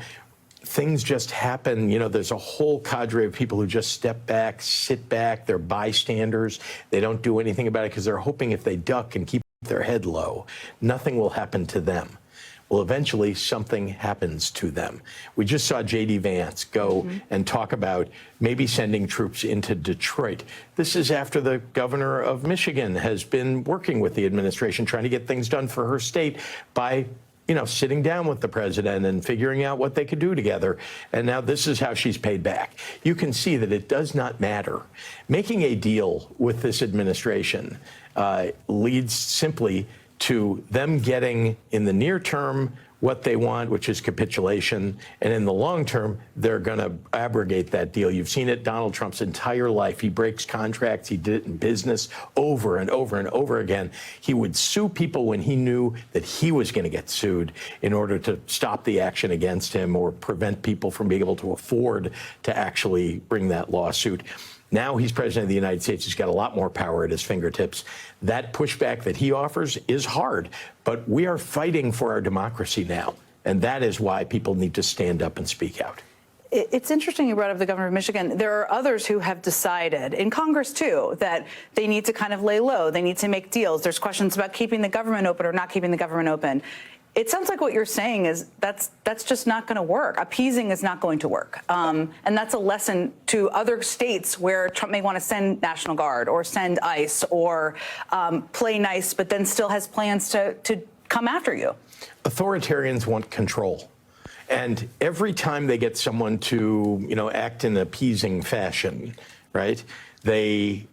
things just happen. You know, there's a whole cadre of people who just step back, sit back. They're bystanders. They don't do anything about it because they're hoping if they duck and keep their head low, nothing will happen to them. Well, eventually something happens to them. We just saw J.D. Vance go and talk about maybe sending troops into Detroit. This is after the governor of Michigan has been working with the administration, trying to get things done for her state by, sitting down with the president and figuring out what they could do together. And now this is how she's paid back. You can see that it does not matter. Making a deal with this administration leads simply to them getting, in the near term, what they want, which is capitulation. And in the long term, they're going to abrogate that deal. You've seen it Donald Trump's entire life. He breaks contracts. He did it in business over and over and over again. He would sue people when he knew that he was going to get sued in order to stop the action against him or prevent people from being able to afford to actually bring that lawsuit. Now he's president of the United States. He's got a lot more power at his fingertips. That pushback that he offers is hard, but we are fighting for our democracy now. And that is why people need to stand up and speak out. It's interesting you brought up the governor of Michigan. There are others who have decided, in Congress too, that they need to kind of lay low. They need to make deals. There's questions about keeping the government open or not keeping the government open. It sounds like what you're saying is that's just not going to work. Appeasing is not going to work. And that's a lesson to other states where Trump may want to send National Guard or send ICE or play nice, but then still has plans to come after you. Authoritarians want control. And every time they get someone to, act in an appeasing fashion, right, they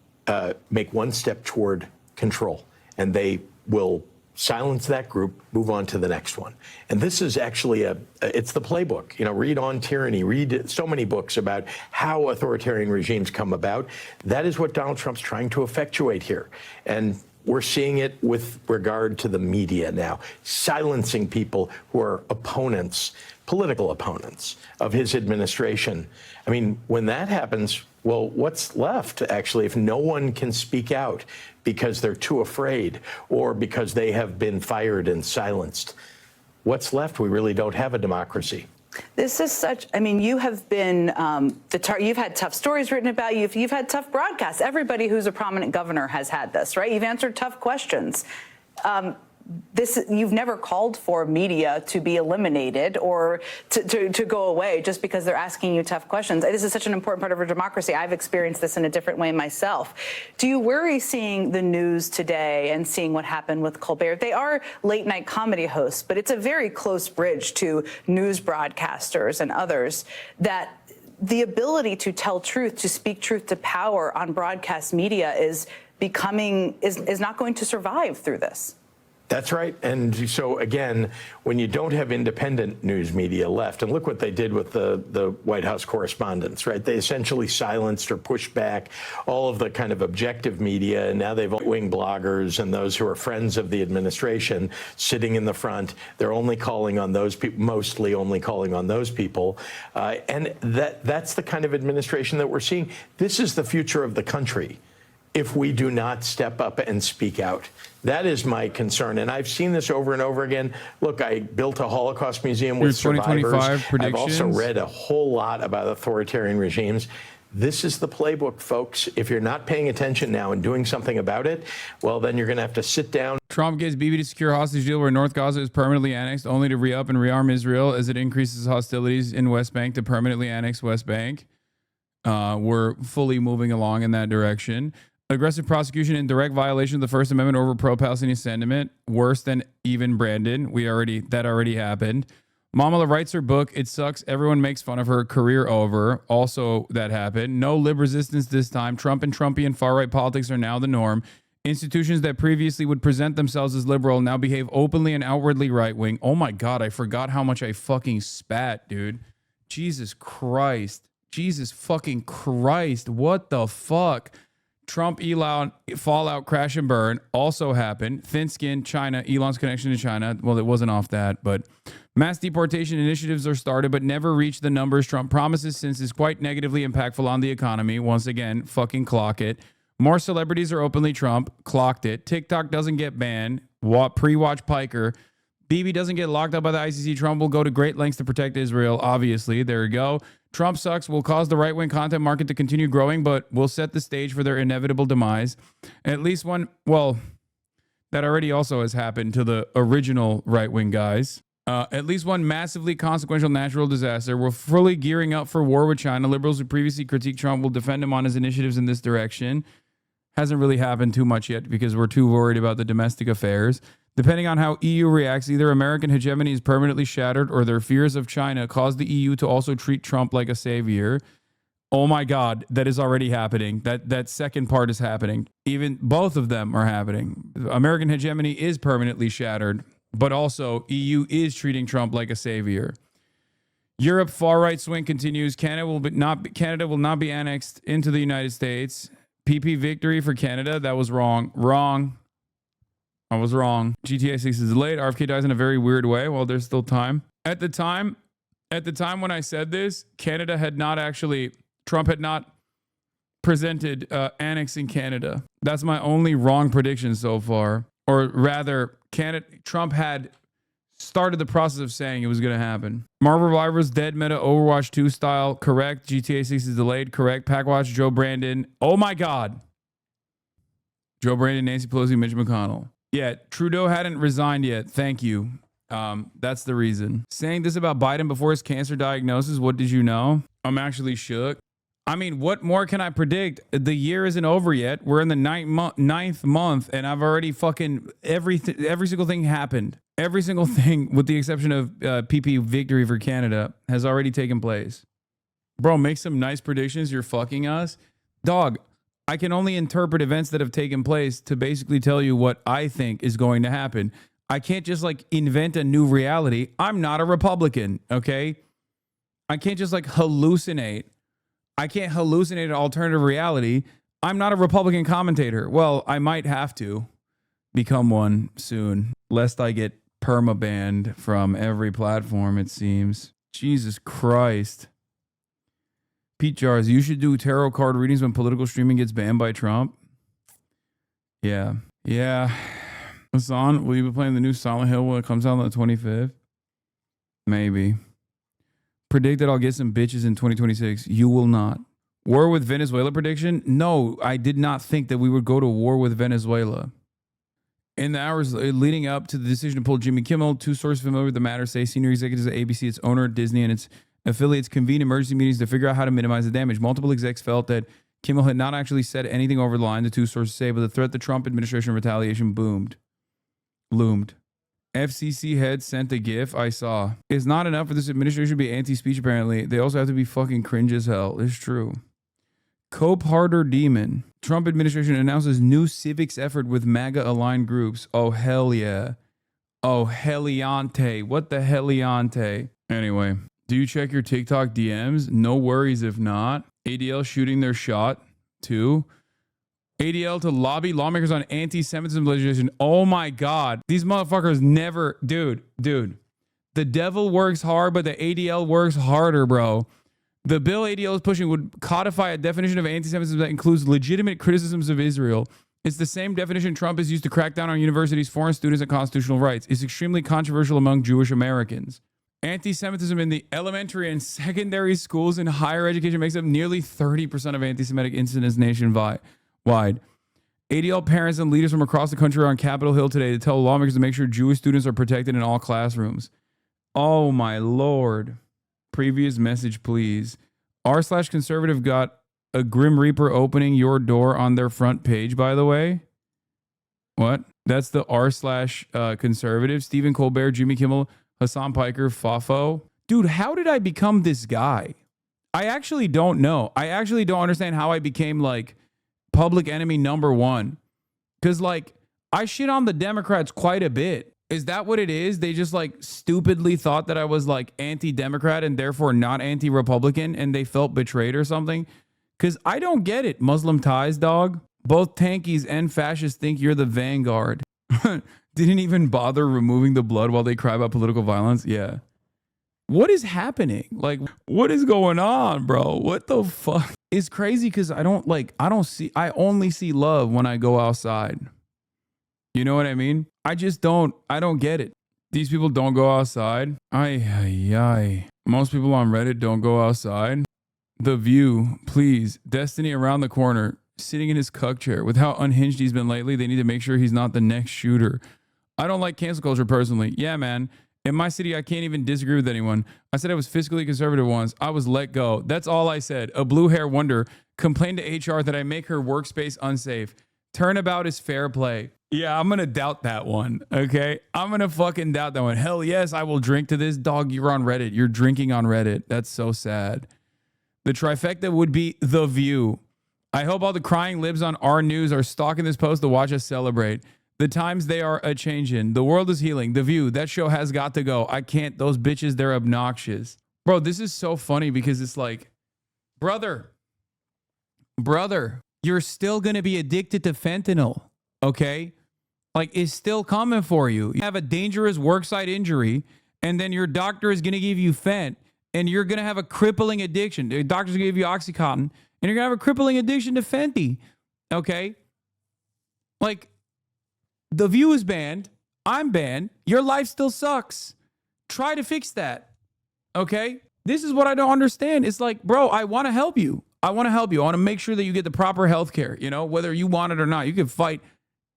make one step toward control. And they will silence that group, move on to the next one. And this is actually it's the playbook. Read On Tyranny, read so many books about how authoritarian regimes come about. That is what Donald Trump's trying to effectuate here. And we're seeing it with regard to the media now, silencing people who are opponents, political opponents of his administration. I mean, when that happens, well, what's left, actually, if no one can speak out because they're too afraid or because they have been fired and silenced? What's left? We really don't have a democracy. This is such, you have been, you've had tough stories written about you. You've had tough broadcasts. Everybody who's a prominent governor has had this, right? You've answered tough questions. You've never called for media to be eliminated or to go away just because they're asking you tough questions. This is such an important part of our democracy. I've experienced this in a different way myself. Do you worry seeing the news today and seeing what happened with Colbert? They are late night comedy hosts, but it's a very close bridge to news broadcasters and others that the ability to tell truth, to speak truth to power on broadcast media is not going to survive through this. That's right. And so, again, when you don't have independent news media left, and look what they did with the White House correspondents, right? They essentially silenced or pushed back all of the kind of objective media, and now they've right-wing bloggers and those who are friends of the administration sitting in the front. They're only calling on those people, mostly only calling on those people. And that's the kind of administration that we're seeing. This is the future of the country if we do not step up and speak out. That is my concern. And I've seen this over and over again. Look, I built a Holocaust museum with survivors. I've also read a whole lot about authoritarian regimes. This is the playbook, folks. If you're not paying attention now and doing something about it, well, then you're going to have to sit down. Trump gives Bibi to secure hostage deal where North Gaza is permanently annexed, only to re-up and rearm Israel as it increases hostilities in West Bank to permanently annex West Bank. We're fully moving along in that direction. Aggressive prosecution in direct violation of the First Amendment over pro-Palestinian sentiment, worse than even Brandon. That already happened. Mamala writes her book, It Sucks, Everyone Makes Fun of Her, Career Over. Also, that happened. No lib resistance this time. Trump and Trumpian far-right politics are now the norm. Institutions that previously would present themselves as liberal now behave openly and outwardly right-wing. Oh my God, I forgot how much I fucking spat, dude. Jesus Christ. Jesus fucking Christ. What the fuck? Trump, Elon, fallout, crash and burn also happened. Thin skin, China, Elon's connection to China. Well, it wasn't off that, but mass deportation initiatives are started, but never reach the numbers Trump promises since it's quite negatively impactful on the economy. Once again, fucking clock it. More celebrities are openly Trump. Clocked it. TikTok doesn't get banned. Pre-watch Piker. Bibi doesn't get locked up by the ICC. Trump will go to great lengths to protect Israel. Obviously, there you go. Trump sucks will cause the right-wing content market to continue growing, but will set the stage for their inevitable demise. At least one, well, that already also has happened to the original right-wing guys. At least one massively consequential natural disaster. We're fully gearing up for war with China. Liberals who previously critiqued Trump will defend him on his initiatives in this direction. Hasn't really happened too much yet because we're too worried about the domestic affairs. Depending on how EU reacts, either American hegemony is permanently shattered or their fears of China cause the EU to also treat Trump like a savior. Oh my God, that is already happening. That second part is happening. Even both of them are happening. American hegemony is permanently shattered. But also, EU is treating Trump like a savior. Europe far-right swing continues. Canada will not be annexed into the United States. PP victory for Canada. That was wrong. Wrong. I was wrong. GTA 6 is delayed. RFK dies in a very weird way. Well, there's still time. At the time when I said this, Trump had not presented annexing Canada. That's my only wrong prediction so far. Or rather, Trump had started the process of saying it was going to happen. Marvel Rivals, Dead Meta, Overwatch 2 style, correct. GTA 6 is delayed, correct. Packwatch, Joe Brandon. Oh my God. Joe Brandon, Nancy Pelosi, Mitch McConnell. Yeah, Trudeau hadn't resigned yet. Thank you. That's the reason. Saying this about Biden before his cancer diagnosis, what did you know? I'm actually shook. I mean, what more can I predict? The year isn't over yet. We're in the ninth month, and I've already fucking every single thing happened. Every single thing, with the exception of PP victory for Canada, has already taken place. Bro, make some nice predictions. You're fucking us. Dog, I can only interpret events that have taken place to basically tell you what I think is going to happen. I can't just like invent a new reality. I'm not a Republican, okay? I can't just like hallucinate. I can't hallucinate an alternative reality. I'm not a Republican commentator. Well, I might have to become one soon, lest I get perma-banned from every platform, it seems. Jesus Christ. Pete Jars, you should do tarot card readings when political streaming gets banned by Trump. Yeah. Hasan, will you be playing the new Silent Hill when it comes out on the 25th? Maybe. Predict that I'll get some bitches in 2026. You will not. War with Venezuela prediction? No, I did not think that we would go to war with Venezuela. In the hours leading up to the decision to pull Jimmy Kimmel, two sources familiar with the matter say senior executives at ABC, its owner, Disney, and its affiliates convened emergency meetings to figure out how to minimize the damage. Multiple execs felt that Kimmel had not actually said anything over the line, the two sources say, but the threat the Trump administration of retaliation loomed. FCC head sent a GIF I saw. It's not enough for this administration to be anti-speech, apparently. They also have to be fucking cringe as hell. It's true. Cope Harder Demon. Trump administration announces new civics effort with MAGA-aligned groups. Oh, hell yeah. Oh, heliante. What the heliante? Anyway, do you check your TikTok DMs? No worries if not. ADL shooting their shot, too. ADL to lobby lawmakers on anti-Semitism legislation. Oh my God. These motherfuckers never... Dude. The devil works hard, but the ADL works harder, bro. The bill ADL is pushing would codify a definition of anti-Semitism that includes legitimate criticisms of Israel. It's the same definition Trump has used to crack down on universities, foreign students, and constitutional rights. It's extremely controversial among Jewish Americans. Anti-Semitism in the elementary and secondary schools and higher education makes up nearly 30% of anti-Semitic incidents nationwide. ADL parents and leaders from across the country are on Capitol Hill today to tell lawmakers to make sure Jewish students are protected in all classrooms. Oh my Lord. Previous message, please. r/conservative got a Grim Reaper opening your door on their front page, by the way. What? That's the r/conservative. Stephen Colbert, Jimmy Kimmel, Hassan Piker, Fafo. Dude, how did I become this guy? I actually don't know. I actually don't understand how I became like public enemy number one. Because like I shit on the Democrats quite a bit. Is that what it is? They just like stupidly thought that I was like anti-Democrat and therefore not anti-Republican and they felt betrayed or something? Because I don't get it. Muslim ties, dog. Both tankies and fascists think you're the vanguard. Didn't even bother removing the blood while they cry about political violence. Yeah. What is happening? Like, what is going on, bro? What the fuck? It's crazy because I only see love when I go outside. You know what I mean? I don't get it. These people don't go outside. Most people on Reddit don't go outside. The View, please. Destiny around the corner, sitting in his cuck chair. With how unhinged he's been lately, they need to make sure he's not the next shooter. I don't like cancel culture personally. Yeah, man. In my city, I can't even disagree with anyone. I said I was fiscally conservative once. I was let go. That's all I said. A blue hair wonder complained to HR that I make her workspace unsafe. Turnabout is fair play. Yeah, I'm going to doubt that one, okay? I'm going to fucking doubt that one. Hell yes, I will drink to this. Dog, you're on Reddit. You're drinking on Reddit. That's so sad. The trifecta would be The View. I hope all the crying libs on our news are stalking this post to watch us celebrate. The times they are a changin'. The world is healing. The View. That show has got to go. I can't. Those bitches, they're obnoxious. Bro, this is so funny because it's like, brother, you're still going to be addicted to fentanyl, okay? Like, it's still coming for you. You have a dangerous worksite injury, and then your doctor is going to give you fent, and you're going to have a crippling addiction. The doctor's going to give you Oxycontin, and you're going to have a crippling addiction to Fenty, okay? Like, The View is banned. I'm banned. Your life still sucks. Try to fix that, okay? This is what I don't understand. It's like, bro, I want to help you. I want to make sure that you get the proper health care, you know, whether you want it or not. You can fight.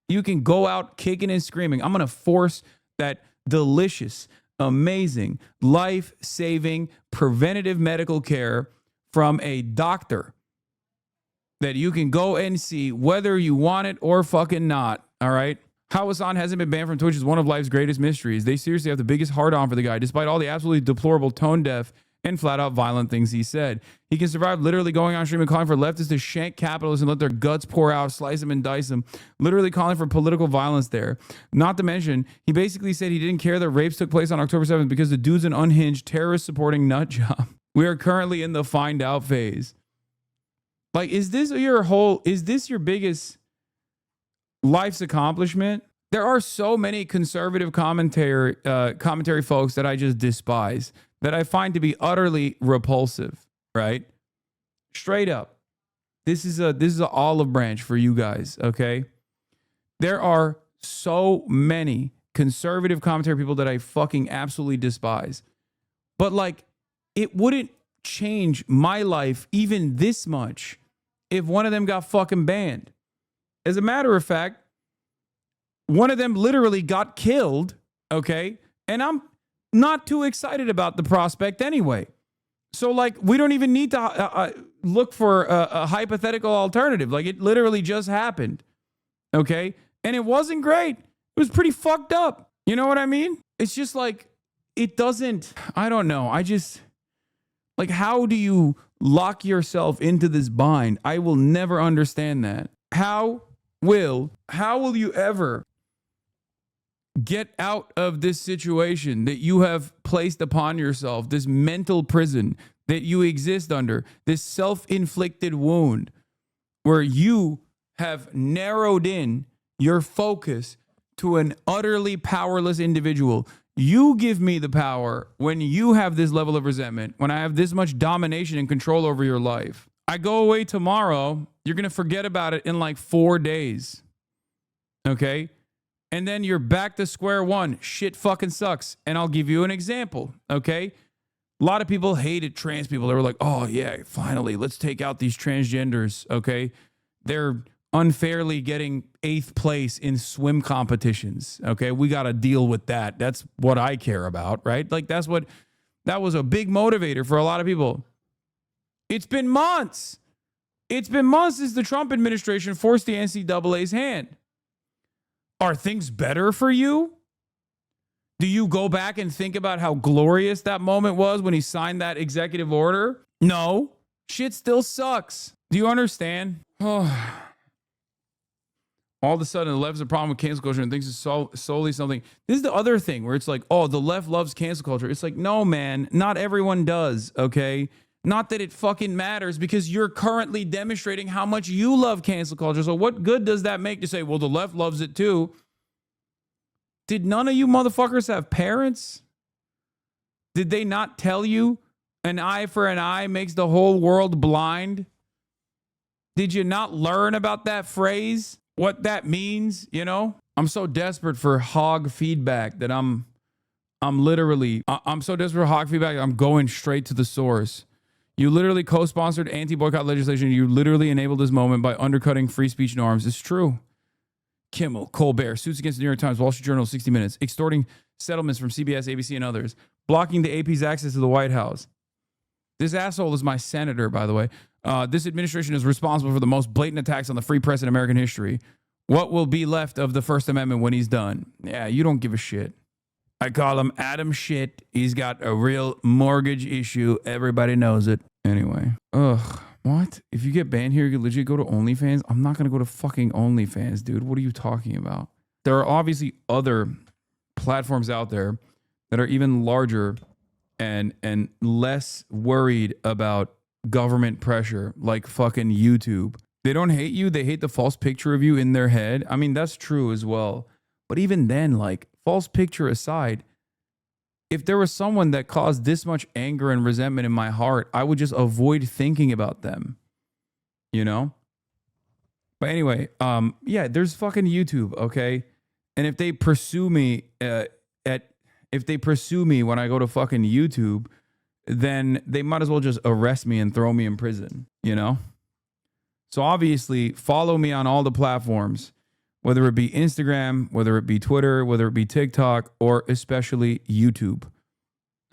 You can go out kicking and screaming. I'm going to force that delicious, amazing, life-saving, preventative medical care from a doctor that you can go and see whether you want it or fucking not, all right? How Hasan hasn't been banned from Twitch is one of life's greatest mysteries. They seriously have the biggest hard-on for the guy, despite all the absolutely deplorable, tone-deaf, and flat-out violent things he said. He can survive literally going on stream and calling for leftists to shank capitalists and let their guts pour out, slice them and dice them, literally calling for political violence there. Not to mention, he basically said he didn't care that rapes took place on October 7th because the dude's an unhinged, terrorist-supporting nut job. We are currently in the find-out phase. Like, is this your biggest life's accomplishment? There are so many conservative commentary folks that I just despise, that I find to be utterly repulsive, right? Straight up. This is an olive branch for you guys, okay? There are so many conservative commentary people that I fucking absolutely despise. But like, it wouldn't change my life even this much if one of them got fucking banned. As a matter of fact, one of them literally got killed, okay? And I'm not too excited about the prospect anyway. So like, we don't even need to look for a hypothetical alternative. Like, it literally just happened, okay? And it wasn't great. It was pretty fucked up. You know what I mean? It's just like, it doesn't, I don't know. I just, like, how do you lock yourself into this bind? I will never understand that. How will you ever get out of this situation that you have placed upon yourself, this mental prison that you exist under, this self-inflicted wound where you have narrowed in your focus to an utterly powerless individual? You give me the power when you have this level of resentment, when I have this much domination and control over your life. I go away tomorrow, you're going to forget about it in like 4 days. Okay? And then you're back to square one. Shit fucking sucks. And I'll give you an example. Okay? A lot of people hated trans people. They were like, oh yeah, finally, let's take out these transgenders. Okay? They're unfairly getting 8th place in swim competitions. Okay? We got to deal with that. That's what I care about, right? Like, that was a big motivator for a lot of people. It's been months. It's been months since the Trump administration forced the NCAA's hand. Are things better for you? Do you go back and think about how glorious that moment was when he signed that executive order? No. Shit still sucks. Do you understand? Oh. All of a sudden, the left has a problem with cancel culture and thinks it's solely something. This is the other thing where it's like, oh, the left loves cancel culture. It's like, no, man, not everyone does, okay? Not that it fucking matters, because you're currently demonstrating how much you love cancel culture. So what good does that make to say, well, the left loves it too? Did none of you motherfuckers have parents? Did they not tell you an eye for an eye makes the whole world blind? Did you not learn about that phrase? What that means, you know? I'm so desperate for hog feedback that I'm so desperate for hog feedback, I'm going straight to the source. You literally co-sponsored anti-boycott legislation. You literally enabled this moment by undercutting free speech norms. It's true. Kimmel, Colbert, suits against the New York Times, Wall Street Journal, 60 Minutes, extorting settlements from CBS, ABC, and others, blocking the AP's access to the White House. This asshole is my senator, by the way. This administration is responsible for the most blatant attacks on the free press in American history. What will be left of the First Amendment when he's done? Yeah, you don't give a shit. I call him Adam Shit. He's got a real mortgage issue. Everybody knows it. Anyway. Ugh. What? If you get banned here, you can legit go to OnlyFans? I'm not going to go to fucking OnlyFans, dude. What are you talking about? there are obviously other platforms out there that are even larger and less worried about government pressure, like fucking YouTube. They don't hate you. They hate the false picture of you in their head. I mean, that's true as well. But even then, like, false picture aside, if there was someone that caused this much anger and resentment in my heart, I would just avoid thinking about them, you know? But anyway, yeah, there's fucking YouTube, okay? And if they pursue me if they pursue me when I go to fucking YouTube, then they might as well just arrest me and throw me in prison, you know? So obviously, follow me on all the platforms, whether it be Instagram, whether it be Twitter, whether it be TikTok, or especially YouTube,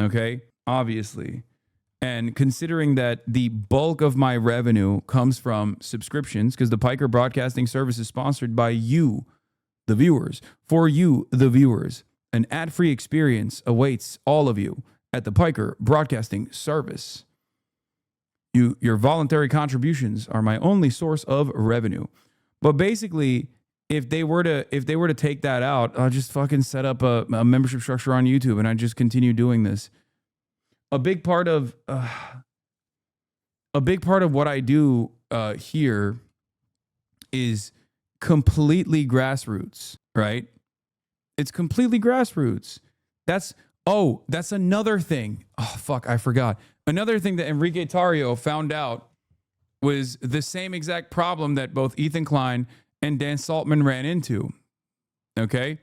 okay? Obviously. And considering that the bulk of my revenue comes from subscriptions, because the Piker Broadcasting Service is sponsored by you, the viewers, for you, the viewers. An ad-free experience awaits all of you at the Piker Broadcasting Service. Your voluntary contributions are my only source of revenue. But basically, if they were to take that out, I'll just fucking set up a membership structure on YouTube and I just continue doing this. A big part of what I do here is completely grassroots, right? It's completely grassroots. That's another thing. Oh, fuck, I forgot. Another thing that Enrique Tarrio found out was the same exact problem that both Ethan Klein and Dan Saltman ran into. Okay?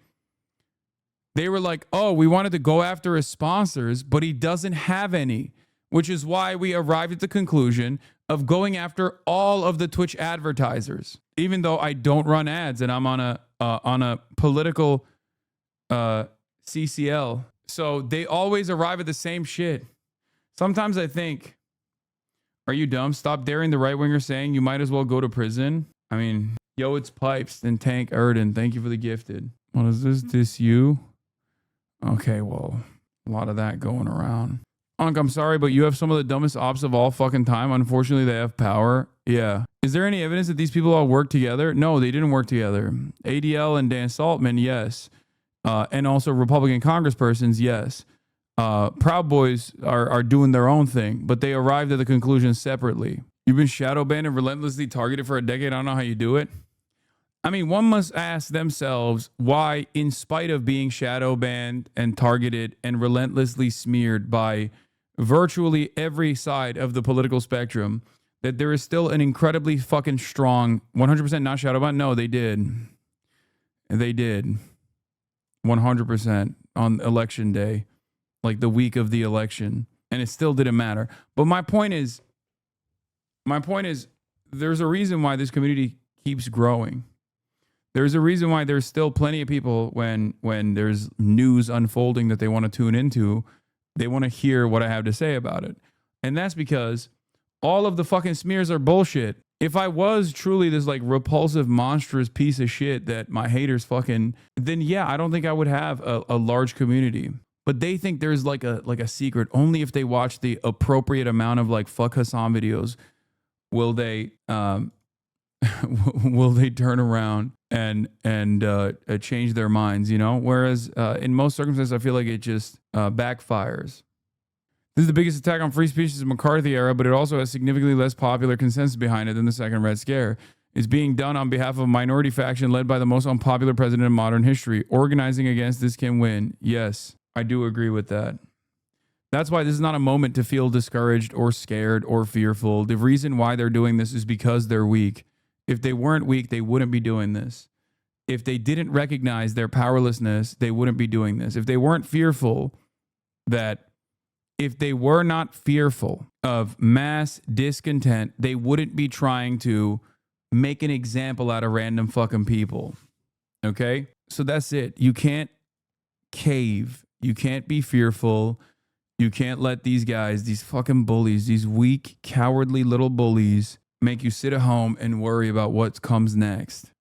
They were like, oh, we wanted to go after his sponsors, but he doesn't have any, which is why we arrived at the conclusion of going after all of the Twitch advertisers, even though I don't run ads and I'm on a political CCL. So they always arrive at the same shit. Sometimes I think, are you dumb? Stop daring the right winger saying you might as well go to prison. I mean, yo, it's Pipes and Tank Erden. Thank you for the gifted. What is this? This you? Okay, well, a lot of that going around. Unc, I'm sorry, but you have some of the dumbest ops of all fucking time. Unfortunately, they have power. Yeah. Is there any evidence that these people all work together? No, they didn't work together. ADL and Dan Saltman, yes. And also Republican congresspersons, yes. Proud Boys are doing their own thing, but they arrived at the conclusion separately. You've been shadow banned and relentlessly targeted for a decade. I don't know how you do it. I mean, one must ask themselves why, in spite of being shadow banned and targeted and relentlessly smeared by virtually every side of the political spectrum, that there is still an incredibly fucking strong 100% not shadow banned. No, they did. They did. 100% on election day, like the week of the election, and it still didn't matter. But my point is, there's a reason why this community keeps growing. There's a reason why there's still plenty of people when there's news unfolding that they want to tune into, they want to hear what I have to say about it. And that's because all of the fucking smears are bullshit. If I was truly this like repulsive, monstrous piece of shit that my haters fucking, then yeah, I don't think I would have a large community. But they think there's like a secret. Only if they watch the appropriate amount of like fuck Hasan videos will they will they turn around and change their minds, you know? Whereas in most circumstances, I feel like it just backfires. This is the biggest attack on free speech since the McCarthy era, but it also has significantly less popular consensus behind it than the second Red Scare. It's being done on behalf of a minority faction led by the most unpopular president in modern history. Organizing against this can win. Yes, I do agree with that. That's why this is not a moment to feel discouraged or scared or fearful. The reason why they're doing this is because they're weak. If they weren't weak, they wouldn't be doing this. If they didn't recognize their powerlessness, they wouldn't be doing this. If they weren't fearful if they were not fearful of mass discontent, they wouldn't be trying to make an example out of random fucking people. Okay? So that's it. You can't cave. You can't be fearful. You can't let these guys, these fucking bullies, these weak, cowardly little bullies, make you sit at home and worry about what comes next.